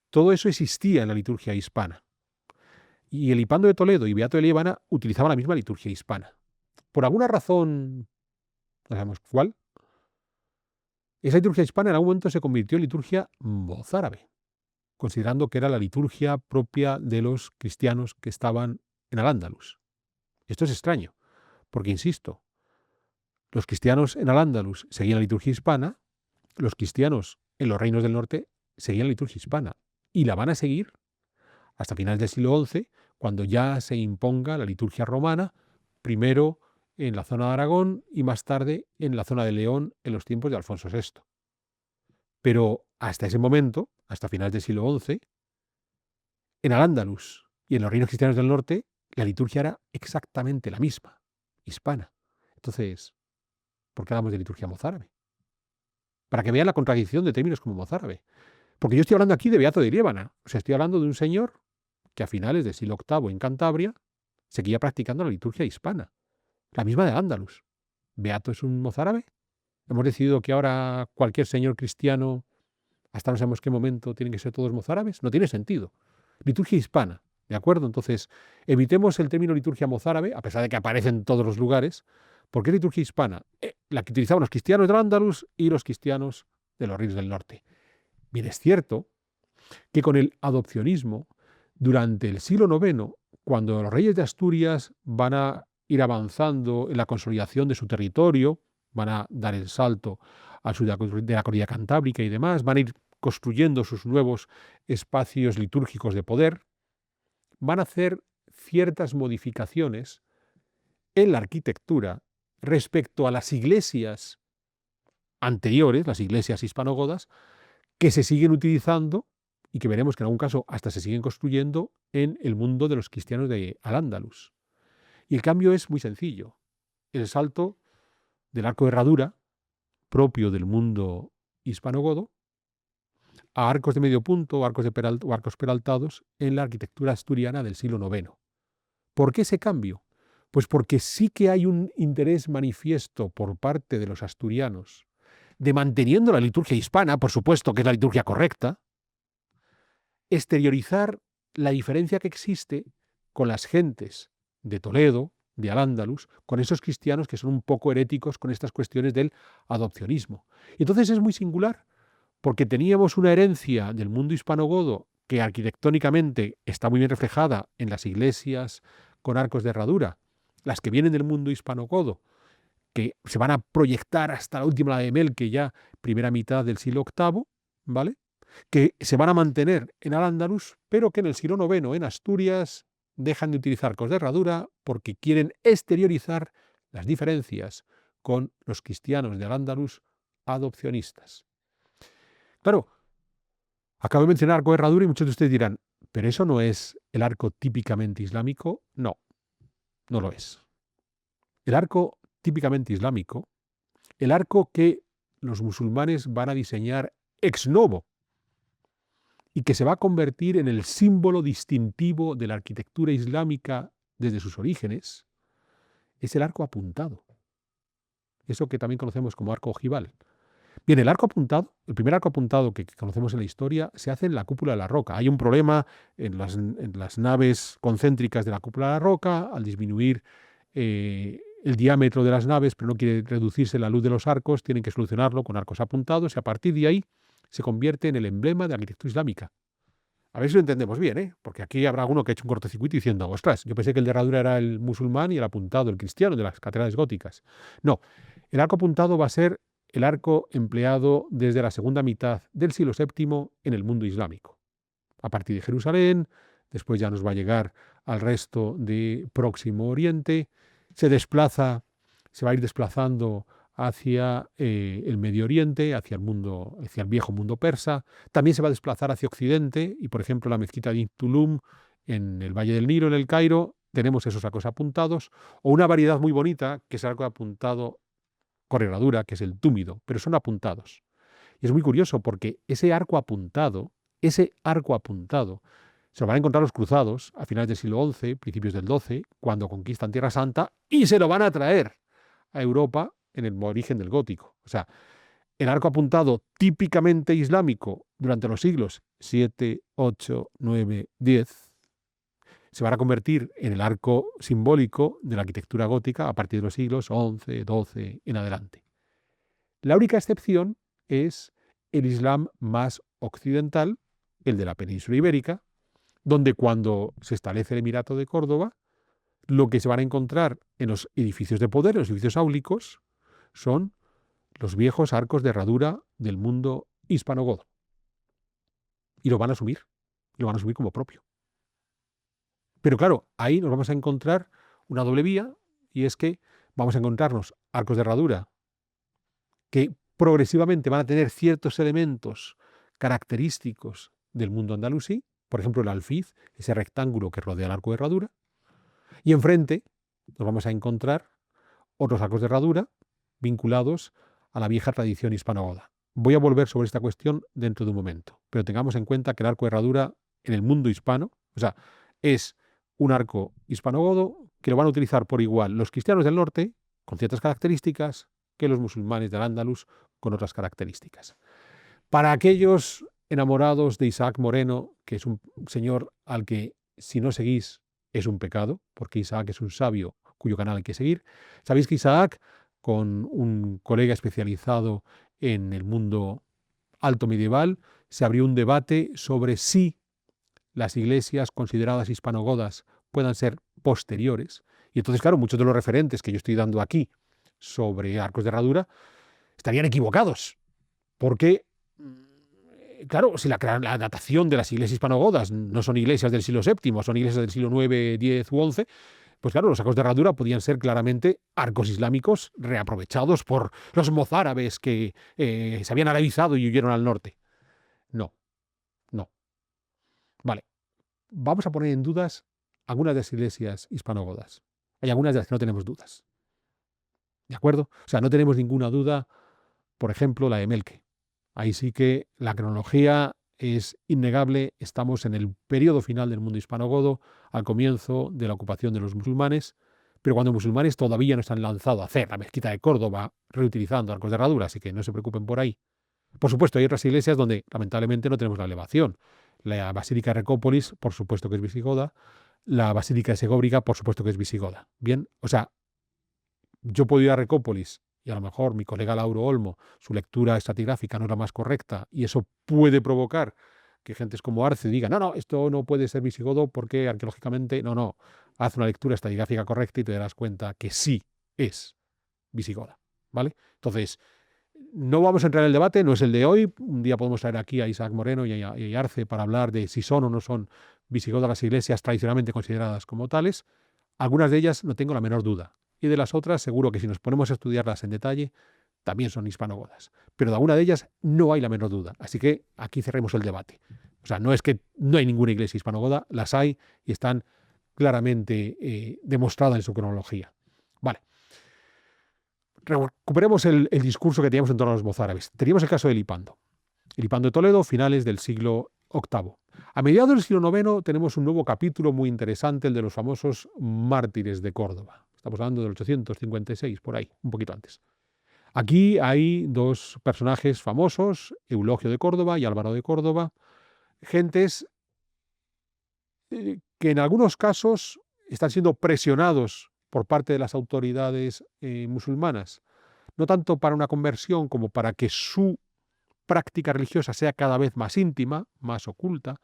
todo eso existía en la liturgia hispana. Y el Hipando de Toledo y Beato de Liébana utilizaban la misma liturgia hispana. Por alguna razón, no sabemos cuál, esa liturgia hispana en algún momento se convirtió en liturgia mozárabe, considerando que era la liturgia propia de los cristianos que estaban en Al-Ándalus. Esto es extraño, porque, insisto, los cristianos en Al-Ándalus seguían la liturgia hispana, los cristianos en los reinos del norte seguían la liturgia hispana, y la van a seguir hasta finales del siglo XI, cuando ya se imponga la liturgia romana, primero en la zona de Aragón y más tarde en la zona de León en los tiempos de Alfonso VI. Pero hasta ese momento, hasta finales del siglo XI, en Al-Ándalus y en los reinos cristianos del norte, la liturgia era exactamente la misma, hispana. Entonces, ¿por qué hablamos de liturgia mozárabe? Para que vean la contradicción de términos como mozárabe. Porque yo estoy hablando aquí de Beato de Liébana. O sea, estoy hablando de un señor que a finales del siglo VIII en Cantabria seguía practicando la liturgia hispana, la misma de Al-Ándalus. ¿Beato es un mozárabe? ¿Hemos decidido que ahora cualquier señor cristiano, hasta no sabemos qué momento, tienen que ser todos mozárabes? No tiene sentido. Liturgia hispana, ¿de acuerdo? Entonces, evitemos el término liturgia mozárabe, a pesar de que aparece en todos los lugares, porque es liturgia hispana, la que utilizaban los cristianos de Al-Ándalus y los cristianos de los reinos del norte. Bien, es cierto que con el adopcionismo, durante el siglo IX, cuando los reyes de Asturias van a ir avanzando en la consolidación de su territorio, van a dar el salto al sur de la cordillera cantábrica y demás, van a ir construyendo sus nuevos espacios litúrgicos de poder, van a hacer ciertas modificaciones en la arquitectura respecto a las iglesias anteriores, las iglesias hispanogodas, que se siguen utilizando y que veremos que en algún caso hasta se siguen construyendo en el mundo de los cristianos de Al-Ándalus. Y el cambio es muy sencillo. El salto del arco de herradura, propio del mundo hispanogodo, a arcos de medio punto o arcos peraltados en la arquitectura asturiana del siglo IX. ¿Por qué ese cambio? Pues porque sí que hay un interés manifiesto por parte de los asturianos de, manteniendo la liturgia hispana, por supuesto que es la liturgia correcta, exteriorizar la diferencia que existe con las gentes de Toledo, de Al-Ándalus, con esos cristianos que son un poco heréticos con estas cuestiones del adopcionismo. Y entonces es muy singular, porque teníamos una herencia del mundo hispanogodo que arquitectónicamente está muy bien reflejada en las iglesias con arcos de herradura, las que vienen del mundo hispanogodo, que se van a proyectar hasta la última de Melque, ya primera mitad del siglo VIII, ¿vale?, que se van a mantener en Al-Ándalus, pero que en el siglo IX en Asturias dejan de utilizar arcos de herradura porque quieren exteriorizar las diferencias con los cristianos de Al-Ándalus adopcionistas. Claro, acabo de mencionar arco de herradura y muchos de ustedes dirán, ¿pero eso no es el arco típicamente islámico? No, no lo es. El arco típicamente islámico, el arco que los musulmanes van a diseñar ex novo, y que se va a convertir en el símbolo distintivo de la arquitectura islámica desde sus orígenes, es el arco apuntado. Eso que también conocemos como arco ojival. Bien, el arco apuntado, el primer arco apuntado que conocemos en la historia, se hace en la cúpula de la roca. Hay un problema en las naves concéntricas de la cúpula de la roca, al disminuir el diámetro de las naves, pero no quiere reducirse la luz de los arcos, tienen que solucionarlo con arcos apuntados y a partir de ahí se convierte en el emblema de la arquitectura islámica. A ver si lo entendemos bien, ¿eh? Porque aquí habrá uno que ha hecho un cortocircuito diciendo, ostras, yo pensé que el de herradura era el musulmán y el apuntado, el cristiano de las catedrales góticas. No, el arco apuntado va a ser el arco empleado desde la segunda mitad del siglo VII en el mundo islámico. A partir de Jerusalén, después ya nos va a llegar al resto de Próximo Oriente, se va a ir desplazando hacia el Medio Oriente, hacia el viejo mundo persa. También se va a desplazar hacia Occidente y, por ejemplo, la mezquita de Tulum en el Valle del Nilo, en el Cairo, tenemos esos arcos apuntados, o una variedad muy bonita que es el arco apuntado con herradura, que es el túmido, pero son apuntados. Y es muy curioso porque ese arco apuntado, se lo van a encontrar los cruzados a finales del siglo XI, principios del XII, cuando conquistan Tierra Santa, y se lo van a traer a Europa en el origen del gótico. O sea, el arco apuntado típicamente islámico durante los siglos 7, 8, 9, 10, se van a convertir en el arco simbólico de la arquitectura gótica a partir de los siglos 11, 12 en adelante. La única excepción es el Islam más occidental, el de la península ibérica, donde cuando se establece el Emirato de Córdoba, lo que se van a encontrar en los edificios de poder, en los edificios áulicos, son los viejos arcos de herradura del mundo hispanogodo. Y lo van a asumir como propio. Pero claro, ahí nos vamos a encontrar una doble vía, y es que vamos a encontrarnos arcos de herradura que progresivamente van a tener ciertos elementos característicos del mundo andalusí, por ejemplo el alfiz, ese rectángulo que rodea el arco de herradura, y enfrente nos vamos a encontrar otros arcos de herradura vinculados a la vieja tradición hispanogoda. Voy a volver sobre esta cuestión dentro de un momento, pero tengamos en cuenta que el arco de herradura en el mundo hispano, o sea, es un arco hispanogodo que lo van a utilizar por igual los cristianos del norte, con ciertas características, que los musulmanes del Andalus, con otras características. Para aquellos enamorados de Isaac Moreno, que es un señor al que si no seguís es un pecado, porque Isaac es un sabio cuyo canal hay que seguir, sabéis que Isaac, con un colega especializado en el mundo alto medieval, se abrió un debate sobre si las iglesias consideradas hispanogodas puedan ser posteriores. Y entonces, claro, muchos de los referentes que yo estoy dando aquí sobre arcos de herradura estarían equivocados. Porque, claro, si la datación de las iglesias hispanogodas no son iglesias del siglo VII, son iglesias del siglo IX, X u XI, pues claro, los arcos de herradura podían ser claramente arcos islámicos reaprovechados por los mozárabes que se habían arabizado y huyeron al norte. No. Vale, vamos a poner en dudas algunas de las iglesias hispanogodas. Hay algunas de las que no tenemos dudas. ¿De acuerdo? O sea, no tenemos ninguna duda, por ejemplo, la de Melque. Ahí sí que la cronología es innegable. Estamos en el periodo final del mundo hispanogodo, al comienzo de la ocupación de los musulmanes, pero cuando los musulmanes todavía no se han lanzado a hacer la mezquita de Córdoba reutilizando arcos de herradura, así que no se preocupen por ahí. Por supuesto, hay otras iglesias donde lamentablemente no tenemos la elevación. La Basílica de Recópolis, por supuesto que es visigoda. La Basílica de Segóbriga, por supuesto que es visigoda. Bien, o sea, yo puedo ir a Recópolis y a lo mejor mi colega Lauro Olmo, su lectura estratigráfica no es la más correcta y eso puede provocar que gentes como Arce digan, no, esto no puede ser visigodo porque arqueológicamente, no, haz una lectura estratigráfica correcta y te darás cuenta que sí es visigoda, ¿vale? Entonces, no vamos a entrar en el debate, no es el de hoy. Un día podemos traer aquí a Isaac Moreno y a Arce para hablar de si son o no son visigodas las iglesias tradicionalmente consideradas como tales. Algunas de ellas no tengo la menor duda. Y de las otras, seguro que si nos ponemos a estudiarlas en detalle, también son hispanogodas. Pero de alguna de ellas no hay la menor duda. Así que aquí cerremos el debate. O sea, no es que no hay ninguna iglesia hispanogoda, las hay y están claramente demostradas en su cronología. Vale. Recuperemos el discurso que teníamos en torno a los mozárabes. Teníamos el caso de Elipando. Elipando de Toledo, finales del siglo VIII. A mediados del siglo IX tenemos un nuevo capítulo muy interesante, el de los famosos mártires de Córdoba. Estamos hablando del 856, por ahí, un poquito antes. Aquí hay dos personajes famosos, Eulogio de Córdoba y Álvaro de Córdoba, gentes que en algunos casos están siendo presionados por parte de las autoridades musulmanas, no tanto para una conversión como para que su práctica religiosa sea cada vez más íntima, más oculta,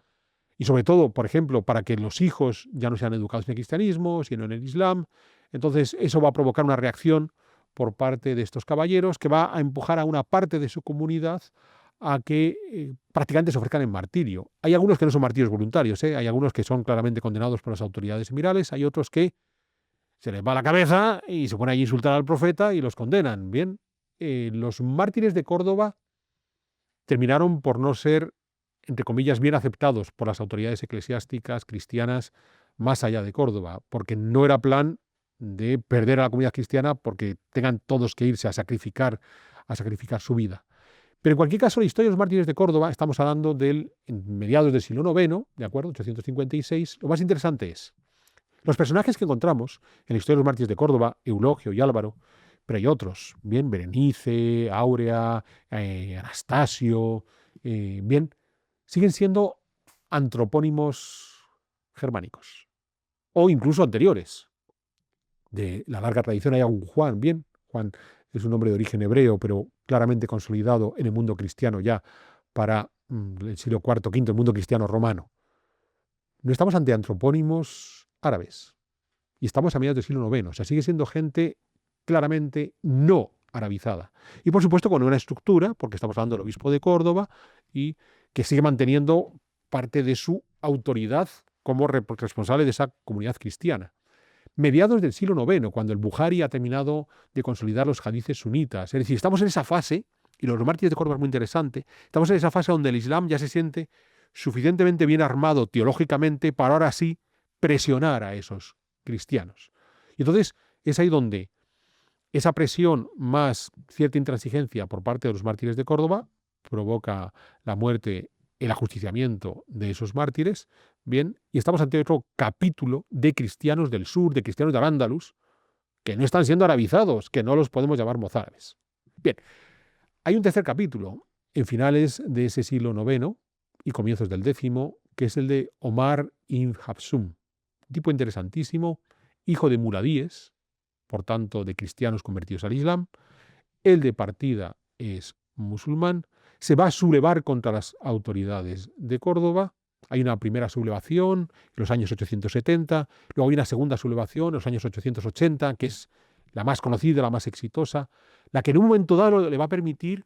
y sobre todo, por ejemplo, para que los hijos ya no sean educados en el cristianismo, sino en el islam. Entonces, eso va a provocar una reacción por parte de estos caballeros que va a empujar a una parte de su comunidad a que prácticamente se ofrezcan en martirio. Hay algunos que no son martirios voluntarios, hay algunos que son claramente condenados por las autoridades emirales, hay otros que se les va la cabeza y se ponen a insultar al profeta y los condenan. Bien, los mártires de Córdoba terminaron por no ser, entre comillas, bien aceptados por las autoridades eclesiásticas cristianas más allá de Córdoba, porque no era plan de perder a la comunidad cristiana porque tengan todos que irse a sacrificar su vida. Pero en cualquier caso, la historia de los mártires de Córdoba, estamos hablando en mediados del siglo IX, ¿de acuerdo? 856. Lo más interesante es, los personajes que encontramos en la historia de los mártires de Córdoba, Eulogio y Álvaro, pero hay otros, bien, Berenice, Áurea, Anastasio, bien, siguen siendo antropónimos germánicos, o incluso anteriores. De la larga tradición hay un Juan, bien, Juan es un nombre de origen hebreo, pero claramente consolidado en el mundo cristiano ya para el siglo IV, V, el mundo cristiano romano. No estamos ante antropónimos árabes, y estamos a mediados del siglo IX, o sea, sigue siendo gente claramente no arabizada. Y por supuesto con una estructura, porque estamos hablando del obispo de Córdoba, y que sigue manteniendo parte de su autoridad como responsable de esa comunidad cristiana. Mediados del siglo IX, cuando el Bukhari ha terminado de consolidar los hadices sunitas. Es decir, estamos en esa fase, y los mártires de Córdoba es muy interesante, estamos en esa fase donde el Islam ya se siente suficientemente bien armado teológicamente para ahora sí presionar a esos cristianos. Y entonces es ahí donde esa presión más cierta intransigencia por parte de los mártires de Córdoba provoca la muerte, el ajusticiamiento de esos mártires, bien, y estamos ante otro capítulo de cristianos del sur, de cristianos de Al-Ándalus, que no están siendo arabizados, que no los podemos llamar mozárabes. Bien, hay un tercer capítulo en finales de ese siglo IX y comienzos del X, que es el de Omar ibn Hafsum, un tipo interesantísimo, hijo de muladíes, por tanto de cristianos convertidos al Islam. Él de partida es musulmán, se va a sublevar contra las autoridades de Córdoba. Hay una primera sublevación en los años 870, luego hay una segunda sublevación en los años 880, que es la más conocida, la más exitosa, la que en un momento dado le va a permitir,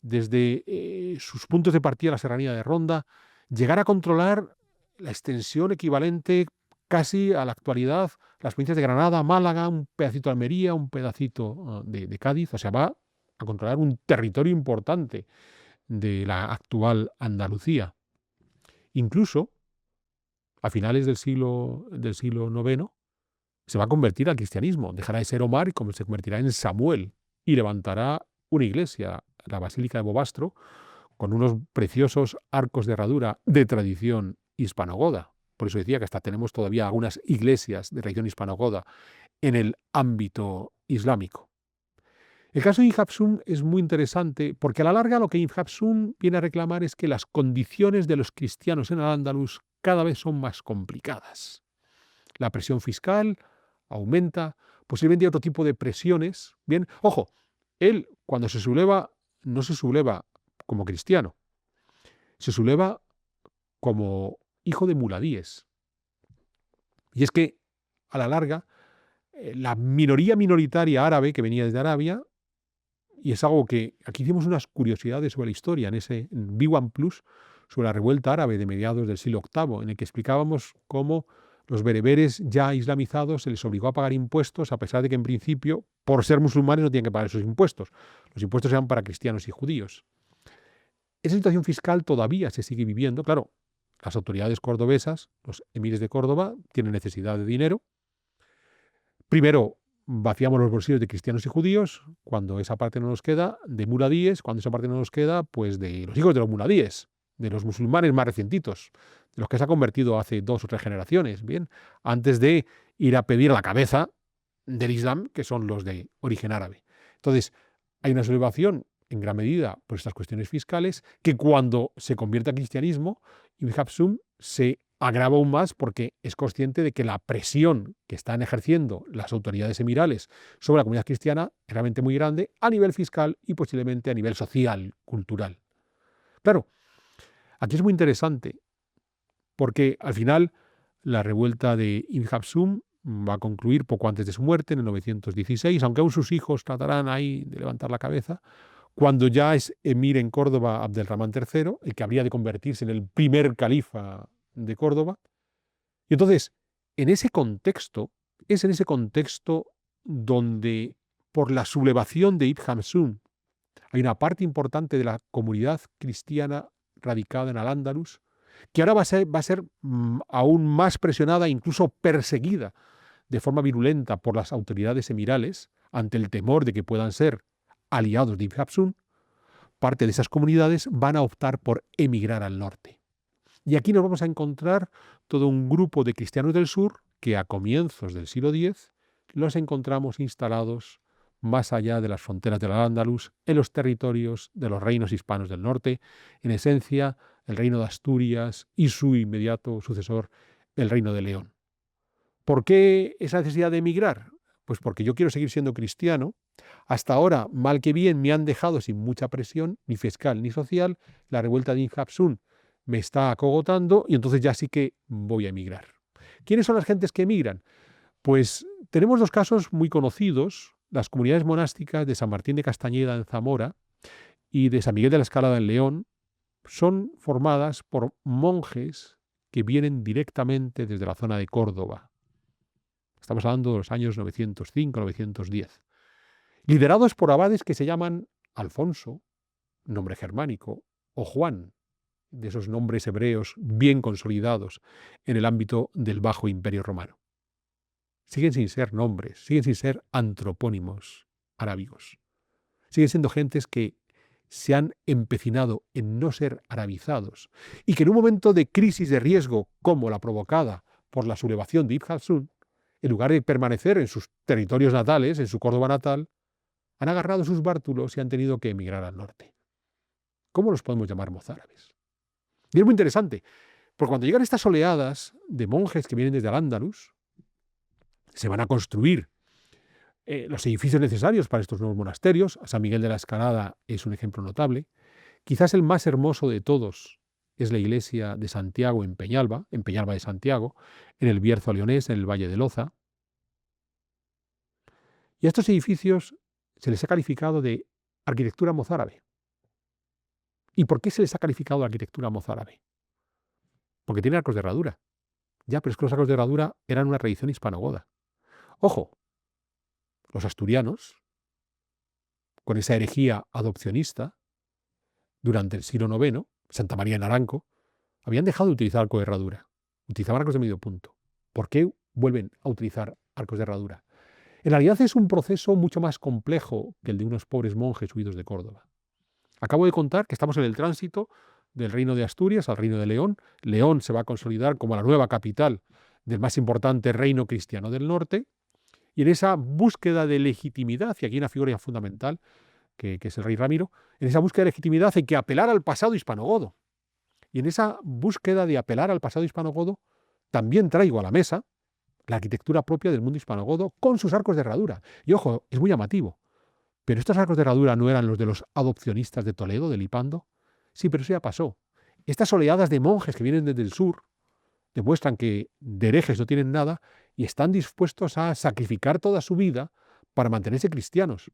desde sus puntos de partida, la serranía de Ronda, llegar a controlar la extensión equivalente casi a la actualidad, las provincias de Granada, Málaga, un pedacito de Almería, un pedacito de Cádiz. O sea, va a controlar un territorio importante de la actual Andalucía. Incluso, a finales del siglo IX, se va a convertir al cristianismo. Dejará de ser Omar y se convertirá en Samuel y levantará una iglesia, la Basílica de Bobastro, con unos preciosos arcos de herradura de tradición hispanogoda. Por eso decía que hasta tenemos todavía algunas iglesias de religión hispanogoda en el ámbito islámico. El caso de Ibn Hafsum es muy interesante porque a la larga lo que Ibn Hafsum viene a reclamar es que las condiciones de los cristianos en Al-Ándalus cada vez son más complicadas. La presión fiscal aumenta, posiblemente hay otro tipo de presiones. Bien, ojo, él cuando se subleva no se subleva como cristiano, se subleva como hijo de muladíes. Y es que, a la larga, la minoría minoritaria árabe que venía desde Arabia, y es algo que aquí hicimos unas curiosidades sobre la historia en B1 Plus, sobre la revuelta árabe de mediados del siglo VIII, en el que explicábamos cómo los bereberes ya islamizados se les obligó a pagar impuestos, a pesar de que en principio, por ser musulmanes, no tienen que pagar esos impuestos. Los impuestos eran para cristianos y judíos. Esa situación fiscal todavía se sigue viviendo. Claro, las autoridades cordobesas, los emires de Córdoba, tienen necesidad de dinero. Primero, vaciamos los bolsillos de cristianos y judíos, cuando esa parte no nos queda, de muladíes, cuando esa parte no nos queda, pues de los hijos de los muladíes. de los musulmanes más recientitos, de los que se ha convertido hace 2 o 3 generaciones, bien, antes de ir a pedir la cabeza del Islam, que son los de origen árabe. Entonces, hay una sublevación en gran medida por estas cuestiones fiscales, que cuando se convierte al cristianismo, Ibn Hafsum se agrava aún más porque es consciente de que la presión que están ejerciendo las autoridades emirales sobre la comunidad cristiana es realmente muy grande a nivel fiscal y posiblemente a nivel social, cultural. Claro, aquí es muy interesante porque al final la revuelta de Ibn Hafsum va a concluir poco antes de su muerte, en el 916, aunque aún sus hijos tratarán ahí de levantar la cabeza, cuando ya es emir en Córdoba Abdelrahman III, el que habría de convertirse en el primer califa de Córdoba. Y entonces, es en ese contexto donde, por la sublevación de Ibn Hafsum, hay una parte importante de la comunidad cristiana radicada en Al-Ándalus, que ahora va a ser aún más presionada, incluso perseguida de forma virulenta por las autoridades emirales, ante el temor de que puedan ser aliados de Ibn Hafsum. Parte de esas comunidades van a optar por emigrar al norte. Y aquí nos vamos a encontrar todo un grupo de cristianos del sur que a comienzos del siglo X los encontramos instalados más allá de las fronteras del Al-Ándalus, en los territorios de los reinos hispanos del norte, en esencia el reino de Asturias y su inmediato sucesor, el reino de León. ¿Por qué esa necesidad de emigrar? Pues porque yo quiero seguir siendo cristiano. Hasta ahora, mal que bien, me han dejado sin mucha presión, ni fiscal ni social. La revuelta de Ibn Hafsum me está acogotando y entonces ya sí que voy a emigrar. ¿Quiénes son las gentes que emigran? Pues tenemos 2 casos muy conocidos. Las comunidades monásticas de San Martín de Castañeda en Zamora y de San Miguel de la Escalada en León son formadas por monjes que vienen directamente desde la zona de Córdoba. Estamos hablando de los años 905-910. Liderados por abades que se llaman Alfonso, nombre germánico, o Juan, de esos nombres hebreos bien consolidados en el ámbito del Bajo Imperio Romano. Siguen sin ser nombres, siguen sin ser antropónimos arábigos. Siguen siendo gentes que se han empecinado en no ser arabizados y que en un momento de crisis de riesgo como la provocada por la sublevación de Ibn Hafsum, en lugar de permanecer en sus territorios natales, en su Córdoba natal, han agarrado sus bártulos y han tenido que emigrar al norte. ¿Cómo los podemos llamar mozárabes? Y es muy interesante, porque cuando llegan estas oleadas de monjes que vienen desde Al-Ándalus, se van a construir los edificios necesarios para estos nuevos monasterios. San Miguel de la Escalada es un ejemplo notable. Quizás el más hermoso de todos es la iglesia de Santiago en Peñalba de Santiago, en el Bierzo leonés, en el Valle de Loza. Y a estos edificios se les ha calificado de arquitectura mozárabe. ¿Y por qué se les ha calificado de arquitectura mozárabe? Porque tiene arcos de herradura. Ya, pero es que los arcos de herradura eran una tradición hispanogoda. Ojo, los asturianos, con esa herejía adopcionista, durante el siglo IX, Santa María en Naranco, habían dejado de utilizar arco de herradura. Utilizaban arcos de medio punto. ¿Por qué vuelven a utilizar arcos de herradura? En realidad es un proceso mucho más complejo que el de unos pobres monjes huidos de Córdoba. Acabo de contar que estamos en el tránsito del reino de Asturias al reino de León. León se va a consolidar como la nueva capital del más importante reino cristiano del norte. Y en esa búsqueda de legitimidad, y aquí hay una figura fundamental, que es el rey Ramiro, en esa búsqueda de legitimidad hay que apelar al pasado hispanogodo. Y en esa búsqueda de apelar al pasado hispanogodo, también traigo a la mesa la arquitectura propia del mundo hispanogodo con sus arcos de herradura. Y ojo, es muy llamativo. Pero estos arcos de herradura no eran los de los adopcionistas de Toledo, de Lipando. Sí, pero eso ya pasó. Estas oleadas de monjes que vienen desde el sur demuestran que de herejes no tienen nada y están dispuestos a sacrificar toda su vida para mantenerse cristianos.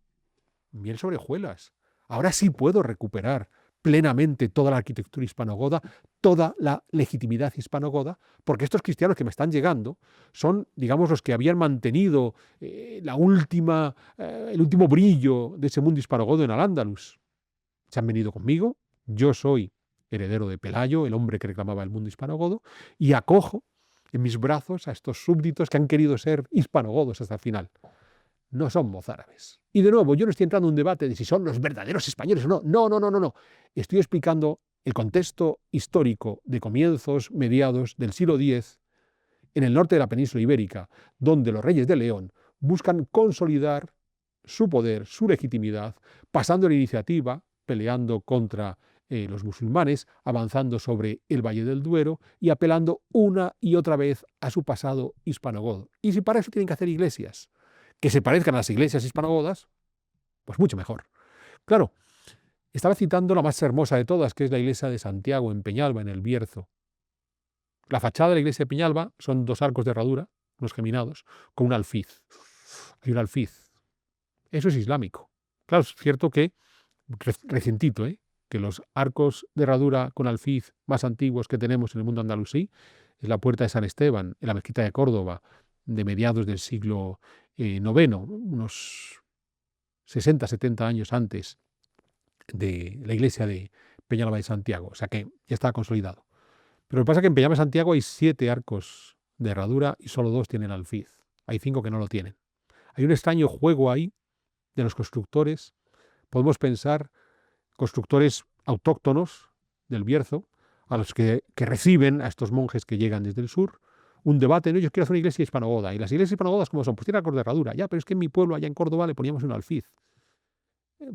Miel sobre hojuelas. Ahora sí puedo recuperar plenamente toda la arquitectura hispanogoda, toda la legitimidad hispanogoda, porque estos cristianos que me están llegando son, digamos, los que habían mantenido el último brillo de ese mundo hispanogodo en Al-Ándalus. Se han venido conmigo, yo soy heredero de Pelayo, el hombre que reclamaba el mundo hispanogodo, y acojo en mis brazos a estos súbditos que han querido ser hispanogodos hasta el final. No son mozárabes. Y de nuevo, yo no estoy entrando en un debate de si son los verdaderos españoles o no. No. Estoy explicando el contexto histórico de comienzos, mediados del siglo X, en el norte de la península ibérica, donde los reyes de León buscan consolidar su poder, su legitimidad, pasando la iniciativa, peleando contra los musulmanes, avanzando sobre el Valle del Duero y apelando una y otra vez a su pasado hispanogodo. Y si para eso tienen que hacer iglesias que se parezcan a las iglesias hispanogodas, pues mucho mejor. Claro, estaba citando la más hermosa de todas, que es la iglesia de Santiago en Peñalba, en el Bierzo. La fachada de la iglesia de Peñalba son 2 arcos de herradura, unos geminados, con un alfiz. Hay un alfiz. Eso es islámico. Claro, es cierto que, recientito, que los arcos de herradura con alfiz más antiguos que tenemos en el mundo andalusí es la puerta de San Esteban, en la mezquita de Córdoba, de mediados del siglo IX, unos 60, 70 años antes de la iglesia de Peñalba de Santiago. O sea que ya estaba consolidado. Pero lo que pasa es que en Peñalba de Santiago hay 7 arcos de herradura y solo 2 tienen alfiz. Hay 5 que no lo tienen. Hay un extraño juego ahí de los constructores. Podemos pensar constructores autóctonos del Bierzo, a los que reciben a estos monjes que llegan desde el sur, un debate en ellos: quiero hacer una iglesia hispanogoda. ¿Y las iglesias hispanogodas cómo son? Pues tienen arcos de herradura. Ya, pero es que en mi pueblo, allá en Córdoba, le poníamos un alfiz.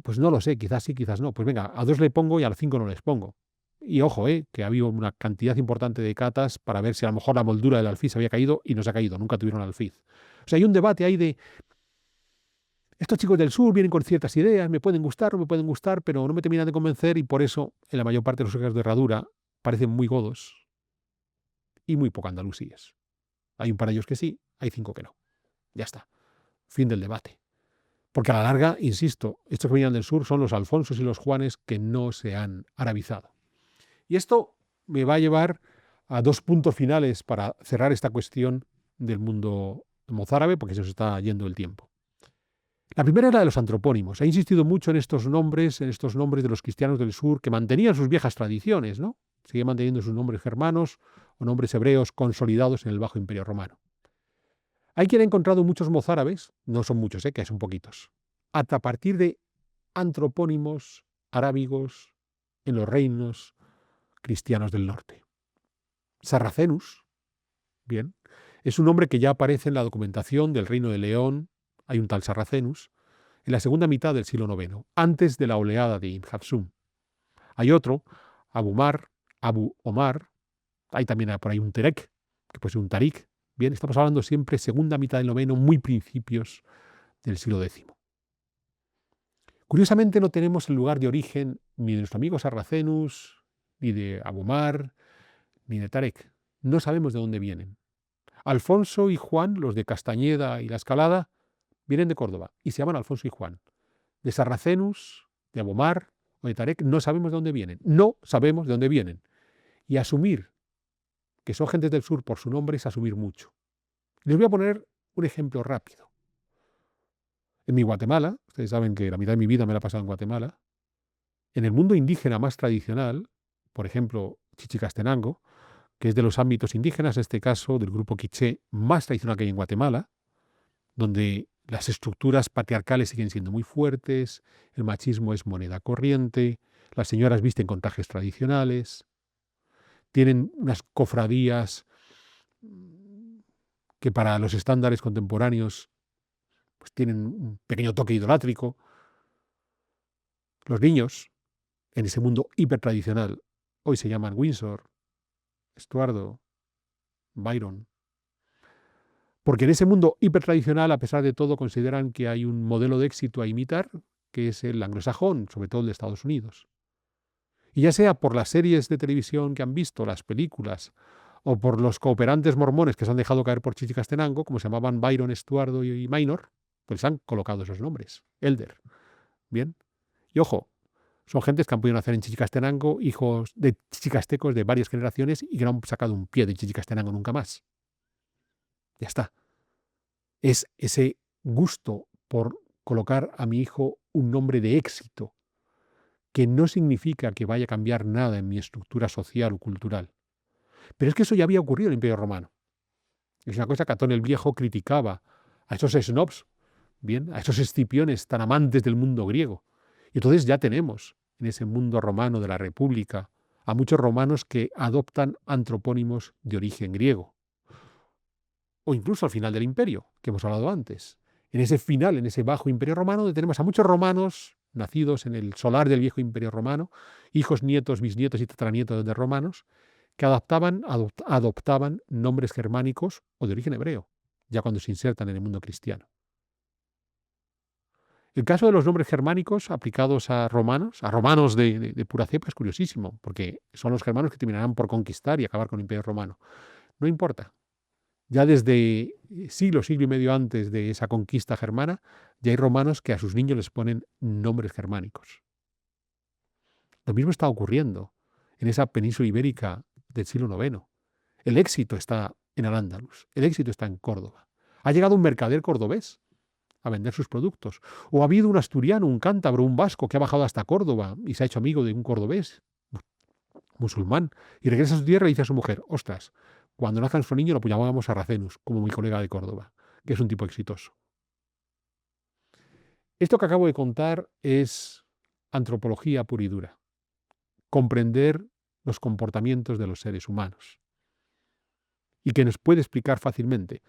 Pues no lo sé, quizás sí, quizás no. Pues venga, a 2 le pongo y a 5 no les pongo. Y ojo, que ha habido una cantidad importante de catas para ver si a lo mejor la moldura del alfiz se había caído, y no se ha caído, nunca tuvieron alfiz. O sea, hay un debate ahí de: estos chicos del sur vienen con ciertas ideas, me pueden gustar, no me pueden gustar, pero no me terminan de convencer, y por eso en la mayor parte de los arcos de herradura parecen muy godos y muy poco andalusíes. Hay un par de ellos que sí, hay 5 que no. Ya está. Fin del debate. Porque a la larga, insisto, estos que venían del sur son los Alfonsos y los Juanes que no se han arabizado. Y esto me va a llevar a 2 puntos finales para cerrar esta cuestión del mundo mozárabe, porque se nos está yendo el tiempo. La primera era de los antropónimos. He insistido mucho en estos nombres de los cristianos del sur que mantenían sus viejas tradiciones, ¿no? Siguen manteniendo sus nombres germanos o nombres hebreos consolidados en el Bajo Imperio Romano. Hay quien ha encontrado muchos mozárabes, no son muchos, que son poquitos, hasta a partir de antropónimos arábigos en los reinos cristianos del norte. Sarracenus, bien, es un nombre que ya aparece en la documentación del Reino de León. Hay un tal Sarracenus en la segunda mitad del siglo IX, antes de la oleada de Ibn Hafsum. Hay otro, Abu Omar, hay también por ahí un Terek, que puede ser un Tarik. Bien, estamos hablando siempre segunda mitad del IX, muy principios del siglo X. Curiosamente no tenemos el lugar de origen ni de nuestro amigo Sarracenus, ni de Abu Omar, ni de Tarek. No sabemos de dónde vienen. Alfonso y Juan, los de Castañeda y La Escalada, vienen de Córdoba y se llaman Alfonso y Juan. De Sarracenus, de Abu Omar o de Tarek no sabemos de dónde vienen. No sabemos de dónde vienen. Y asumir que son gentes del sur por su nombre es asumir mucho. Les voy a poner un ejemplo rápido. En mi Guatemala, ustedes saben que la mitad de mi vida me la he pasado en Guatemala, en el mundo indígena más tradicional, por ejemplo, Chichicastenango, que es de los ámbitos indígenas, en este caso del grupo quiché más tradicional que hay en Guatemala, donde las estructuras patriarcales siguen siendo muy fuertes, el machismo es moneda corriente, las señoras visten con trajes tradicionales, tienen unas cofradías que para los estándares contemporáneos pues tienen un pequeño toque idolátrico. Los niños, en ese mundo hipertradicional, hoy se llaman Windsor, Estuardo, Byron, porque en ese mundo hipertradicional, a pesar de todo, consideran que hay un modelo de éxito a imitar, que es el anglosajón, sobre todo el de Estados Unidos. Y ya sea por las series de televisión que han visto, las películas, o por los cooperantes mormones que se han dejado caer por Chichicastenango, como se llamaban Byron, Estuardo y Minor, pues han colocado esos nombres. Elder. Bien. Y ojo, son gentes que han podido nacer en Chichicastenango, hijos de chichicastecos de varias generaciones y que no han sacado un pie de Chichicastenango nunca más. Ya está. Es ese gusto por colocar a mi hijo un nombre de éxito, que no significa que vaya a cambiar nada en mi estructura social o cultural. Pero es que eso ya había ocurrido en el Imperio Romano. Es una cosa que Catón el Viejo criticaba a esos snobs, bien, a esos escipiones tan amantes del mundo griego. Y entonces ya tenemos en ese mundo romano de la República a muchos romanos que adoptan antropónimos de origen griego. O incluso al final del imperio, que hemos hablado antes. En ese final, en ese bajo imperio romano, donde tenemos a muchos romanos nacidos en el solar del viejo imperio romano, hijos, nietos, bisnietos y tataranietos de romanos, que adoptaban nombres germánicos o de origen hebreo, ya cuando se insertan en el mundo cristiano. El caso de los nombres germánicos aplicados a romanos de pura cepa, es curiosísimo, porque son los germanos que terminarán por conquistar y acabar con el imperio romano. No importa. Ya desde siglo y medio antes de esa conquista germana, ya hay romanos que a sus niños les ponen nombres germánicos. Lo mismo está ocurriendo en esa península ibérica del siglo IX. El éxito está en Al-Ándalus, el éxito está en Córdoba. Ha llegado un mercader cordobés a vender sus productos. O ha habido un asturiano, un cántabro, un vasco que ha bajado hasta Córdoba y se ha hecho amigo de un cordobés musulmán y regresa a su tierra y dice a su mujer: ostras, cuando nazca nuestro niño lo llamábamos Sarracenus, como mi colega de Córdoba, que es un tipo exitoso. Esto que acabo de contar es antropología pura y dura. Comprender los comportamientos de los seres humanos. Y que nos puede explicar fácilmente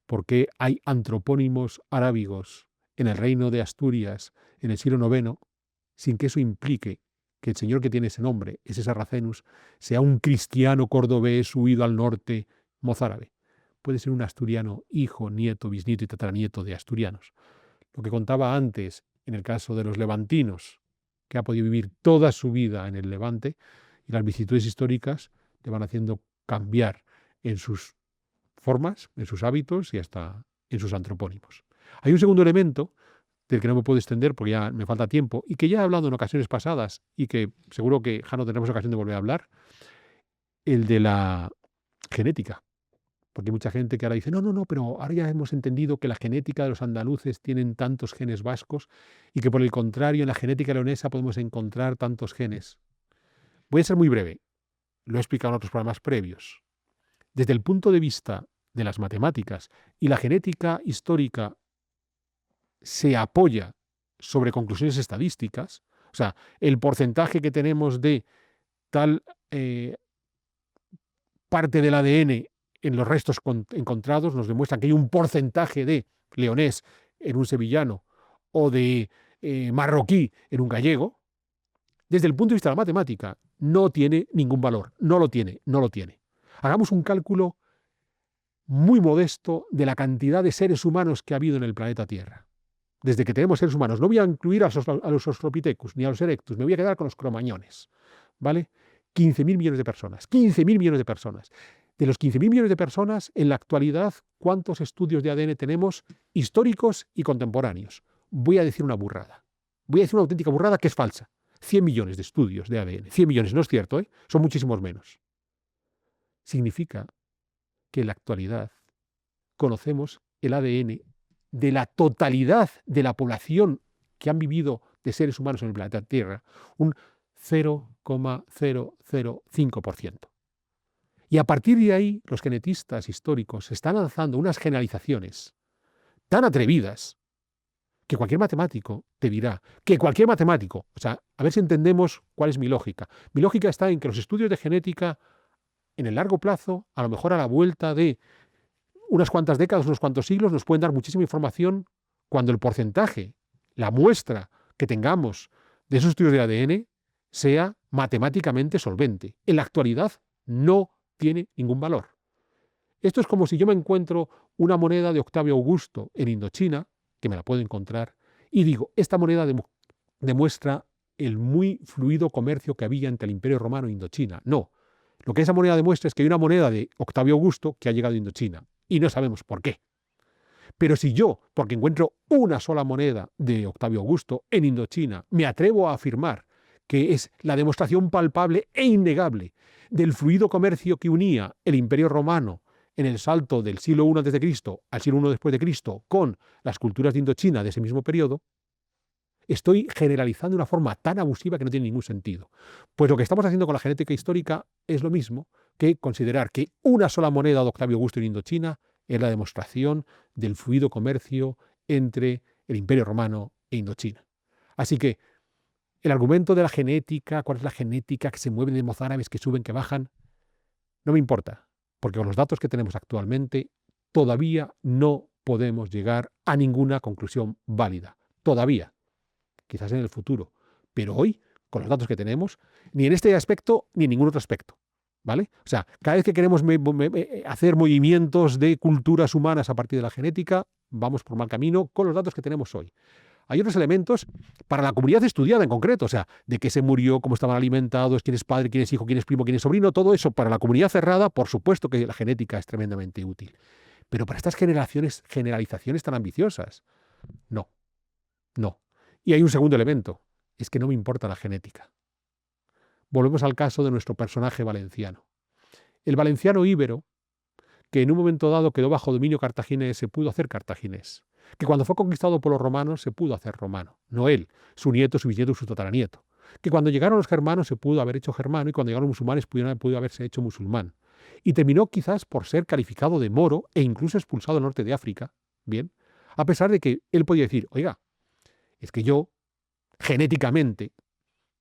por qué hay antropónimos arábigos en el reino de Asturias en el siglo IX, sin que eso implique que el señor que tiene ese nombre, ese Sarracenus, sea un cristiano cordobés huido al norte mozárabe. Puede ser un asturiano, hijo, nieto, bisnieto y tataranieto de asturianos. Lo que contaba antes en el caso de los levantinos, que ha podido vivir toda su vida en el Levante, y las vicisitudes históricas le van haciendo cambiar en sus formas, en sus hábitos y hasta en sus antropónimos. Hay un segundo elemento del que no me puedo extender porque ya me falta tiempo y que ya he hablado en ocasiones pasadas y que seguro que ya no tendremos ocasión de volver a hablar, el de la genética. Porque hay mucha gente que ahora dice: no, pero ahora ya hemos entendido que la genética de los andaluces tienen tantos genes vascos y que por el contrario en la genética leonesa podemos encontrar tantos genes. Voy a ser muy breve, lo he explicado en otros programas previos. Desde el punto de vista de las matemáticas y la genética histórica se apoya sobre conclusiones estadísticas, o sea, el porcentaje que tenemos de tal parte del ADN en los restos encontrados nos demuestran que hay un porcentaje de leonés en un sevillano o de marroquí en un gallego. Desde el punto de vista de la matemática no tiene ningún valor, no lo tiene. Hagamos un cálculo muy modesto de la cantidad de seres humanos que ha habido en el planeta Tierra. Desde que tenemos seres humanos, no voy a incluir a los Australopithecus ni a los Erectus, me voy a quedar con los cromañones, ¿vale? 15.000 millones de personas, 15.000 millones de personas. De los 15.000 millones de personas, en la actualidad, ¿cuántos estudios de ADN tenemos históricos y contemporáneos? Voy a decir una burrada. Voy a decir una auténtica burrada que es falsa. 100 millones de estudios de ADN. 100 millones, no es cierto, ¿eh? Son muchísimos menos. Significa que en la actualidad conocemos el ADN de la totalidad de la población que han vivido de seres humanos en el planeta Tierra, un 0,005%. Y a partir de ahí, los genetistas históricos están lanzando unas generalizaciones tan atrevidas que cualquier matemático te dirá, o sea, a ver si entendemos cuál es mi lógica. Mi lógica está en que los estudios de genética, en el largo plazo, a lo mejor a la vuelta de unas cuantas décadas, unos cuantos siglos, nos pueden dar muchísima información cuando el porcentaje, la muestra que tengamos de esos estudios de ADN sea matemáticamente solvente. En la actualidad no tiene ningún valor. Esto es como si yo me encuentro una moneda de Octavio Augusto en Indochina, que me la puedo encontrar, y digo, esta moneda demuestra el muy fluido comercio que había entre el Imperio Romano e Indochina. No, lo que esa moneda demuestra es que hay una moneda de Octavio Augusto que ha llegado a Indochina, y no sabemos por qué. Pero si yo, porque encuentro una sola moneda de Octavio Augusto en Indochina, me atrevo a afirmar que es la demostración palpable e innegable del fluido comercio que unía el Imperio Romano en el salto del siglo I a.C. al siglo I después de Cristo con las culturas de Indochina de ese mismo periodo, estoy generalizando de una forma tan abusiva que no tiene ningún sentido. Pues lo que estamos haciendo con la genética histórica es lo mismo que considerar que una sola moneda de Octavio Augusto en Indochina es la demostración del fluido comercio entre el Imperio Romano e Indochina. Así que El argumento de la genética, cuál es la genética que se mueve de mozárabes, que suben, que bajan, no me importa, porque con los datos que tenemos actualmente todavía no podemos llegar a ninguna conclusión válida. Todavía. Quizás en el futuro. Pero hoy, con los datos que tenemos, ni en este aspecto ni en ningún otro aspecto. ¿Vale? O sea, cada vez que queremos hacer movimientos de culturas humanas a partir de la genética, vamos por mal camino con los datos que tenemos hoy. Hay otros elementos para la comunidad estudiada en concreto, o sea, de qué se murió, cómo estaban alimentados, quién es padre, quién es hijo, quién es primo, quién es sobrino, todo eso para la comunidad cerrada, por supuesto que la genética es tremendamente útil. Pero para estas generalizaciones tan ambiciosas, no. Y hay un segundo elemento, es que no me importa la genética. Volvemos al caso de nuestro personaje valenciano. El valenciano íbero, que en un momento dado quedó bajo dominio cartaginés, se pudo hacer cartaginés. Que cuando fue conquistado por los romanos se pudo hacer romano. No él, su nieto, su bisnieto, su tataranieto. Que cuando llegaron los germanos se pudo haber hecho germano y cuando llegaron los musulmanes pudo haberse hecho musulmán. Y terminó quizás por ser calificado de moro e incluso expulsado del norte de África. Bien, a pesar de que él podía decir, oiga, es que yo, genéticamente,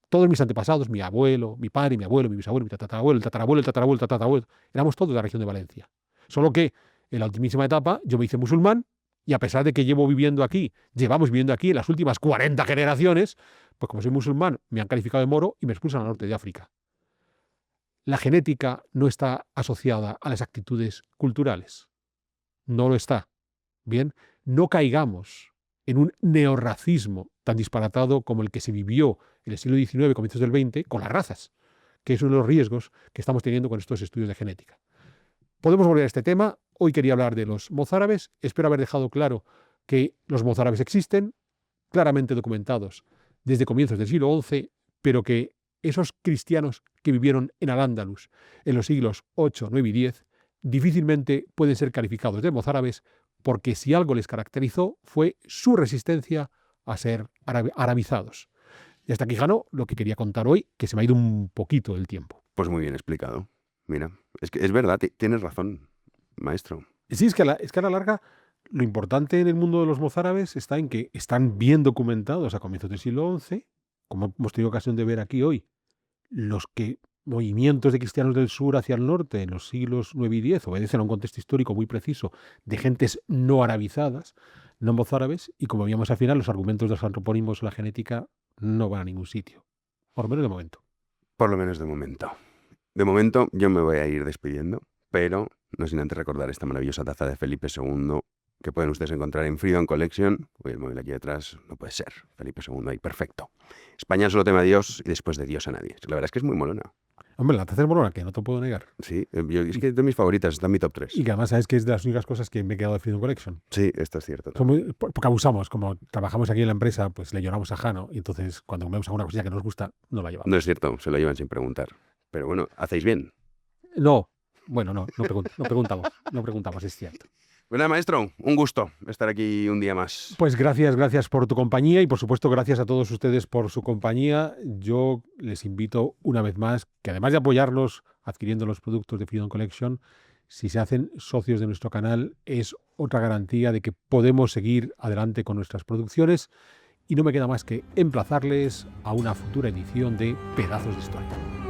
todos mis antepasados, mi abuelo, mi padre, mi abuelo, mi bisabuelo, mi tatarabuelo, el tatarabuelo, el tatarabuelo, el tatarabuelo, éramos todos de la región de Valencia. Solo que en la ultimísima etapa yo me hice musulmán y a pesar de que llevamos viviendo aquí en las últimas 40 generaciones, pues como soy musulmán me han calificado de moro y me expulsan al norte de África. La genética no está asociada a las actitudes culturales. No lo está. Bien, no caigamos en un neorracismo tan disparatado como el que se vivió en el siglo XIX, comienzos del XX, con las razas, que es uno de los riesgos que estamos teniendo con estos estudios de genética. Podemos volver a este tema. Hoy quería hablar de los mozárabes. Espero haber dejado claro que los mozárabes existen, claramente documentados desde comienzos del siglo XI, pero que esos cristianos que vivieron en Al-Ándalus en los siglos VIII, IX y X difícilmente pueden ser calificados de mozárabes porque si algo les caracterizó fue su resistencia a ser arabizados. Y hasta aquí, Jano, lo que quería contar hoy, que se me ha ido un poquito el tiempo. Pues muy bien explicado. Mira, es que es verdad, tienes razón, maestro. Sí, es que a la larga lo importante en el mundo de los mozárabes está en que están bien documentados a comienzos del siglo XI, como hemos tenido ocasión de ver aquí hoy, los movimientos de cristianos del sur hacia el norte en los siglos IX y X obedecen a un contexto histórico muy preciso de gentes no arabizadas, no mozárabes, y como veíamos al final, los argumentos de los antropónimos o la genética no van a ningún sitio, por lo menos de momento. Por lo menos de momento. De momento yo me voy a ir despidiendo, pero no sin antes recordar esta maravillosa taza de Felipe II que pueden ustedes encontrar en Freedom Collection. Uy, el móvil aquí detrás, no puede ser. Felipe II ahí, perfecto. España solo teme a Dios y después de Dios a nadie. La verdad es que es muy molona. Hombre, la taza es molona, que no te puedo negar. Sí, es que es de mis favoritas, está en mi top 3. Y que además sabes que es de las únicas cosas que me he quedado de Freedom Collection. Sí, esto es cierto. Porque abusamos, como trabajamos aquí en la empresa, pues le lloramos a Jano y entonces cuando comemos alguna cosilla que nos gusta, no la llevamos. No es cierto, se lo llevan sin preguntar. Pero bueno, hacéis bien. No preguntamos, es cierto. Bueno, maestro, un gusto estar aquí un día más. Pues gracias por tu compañía y por supuesto gracias a todos ustedes por su compañía. Yo les invito una vez más que además de apoyarlos adquiriendo los productos de Freedom Collection, si se hacen socios de nuestro canal es otra garantía de que podemos seguir adelante con nuestras producciones y no me queda más que emplazarles a una futura edición de Pedazos de Historia.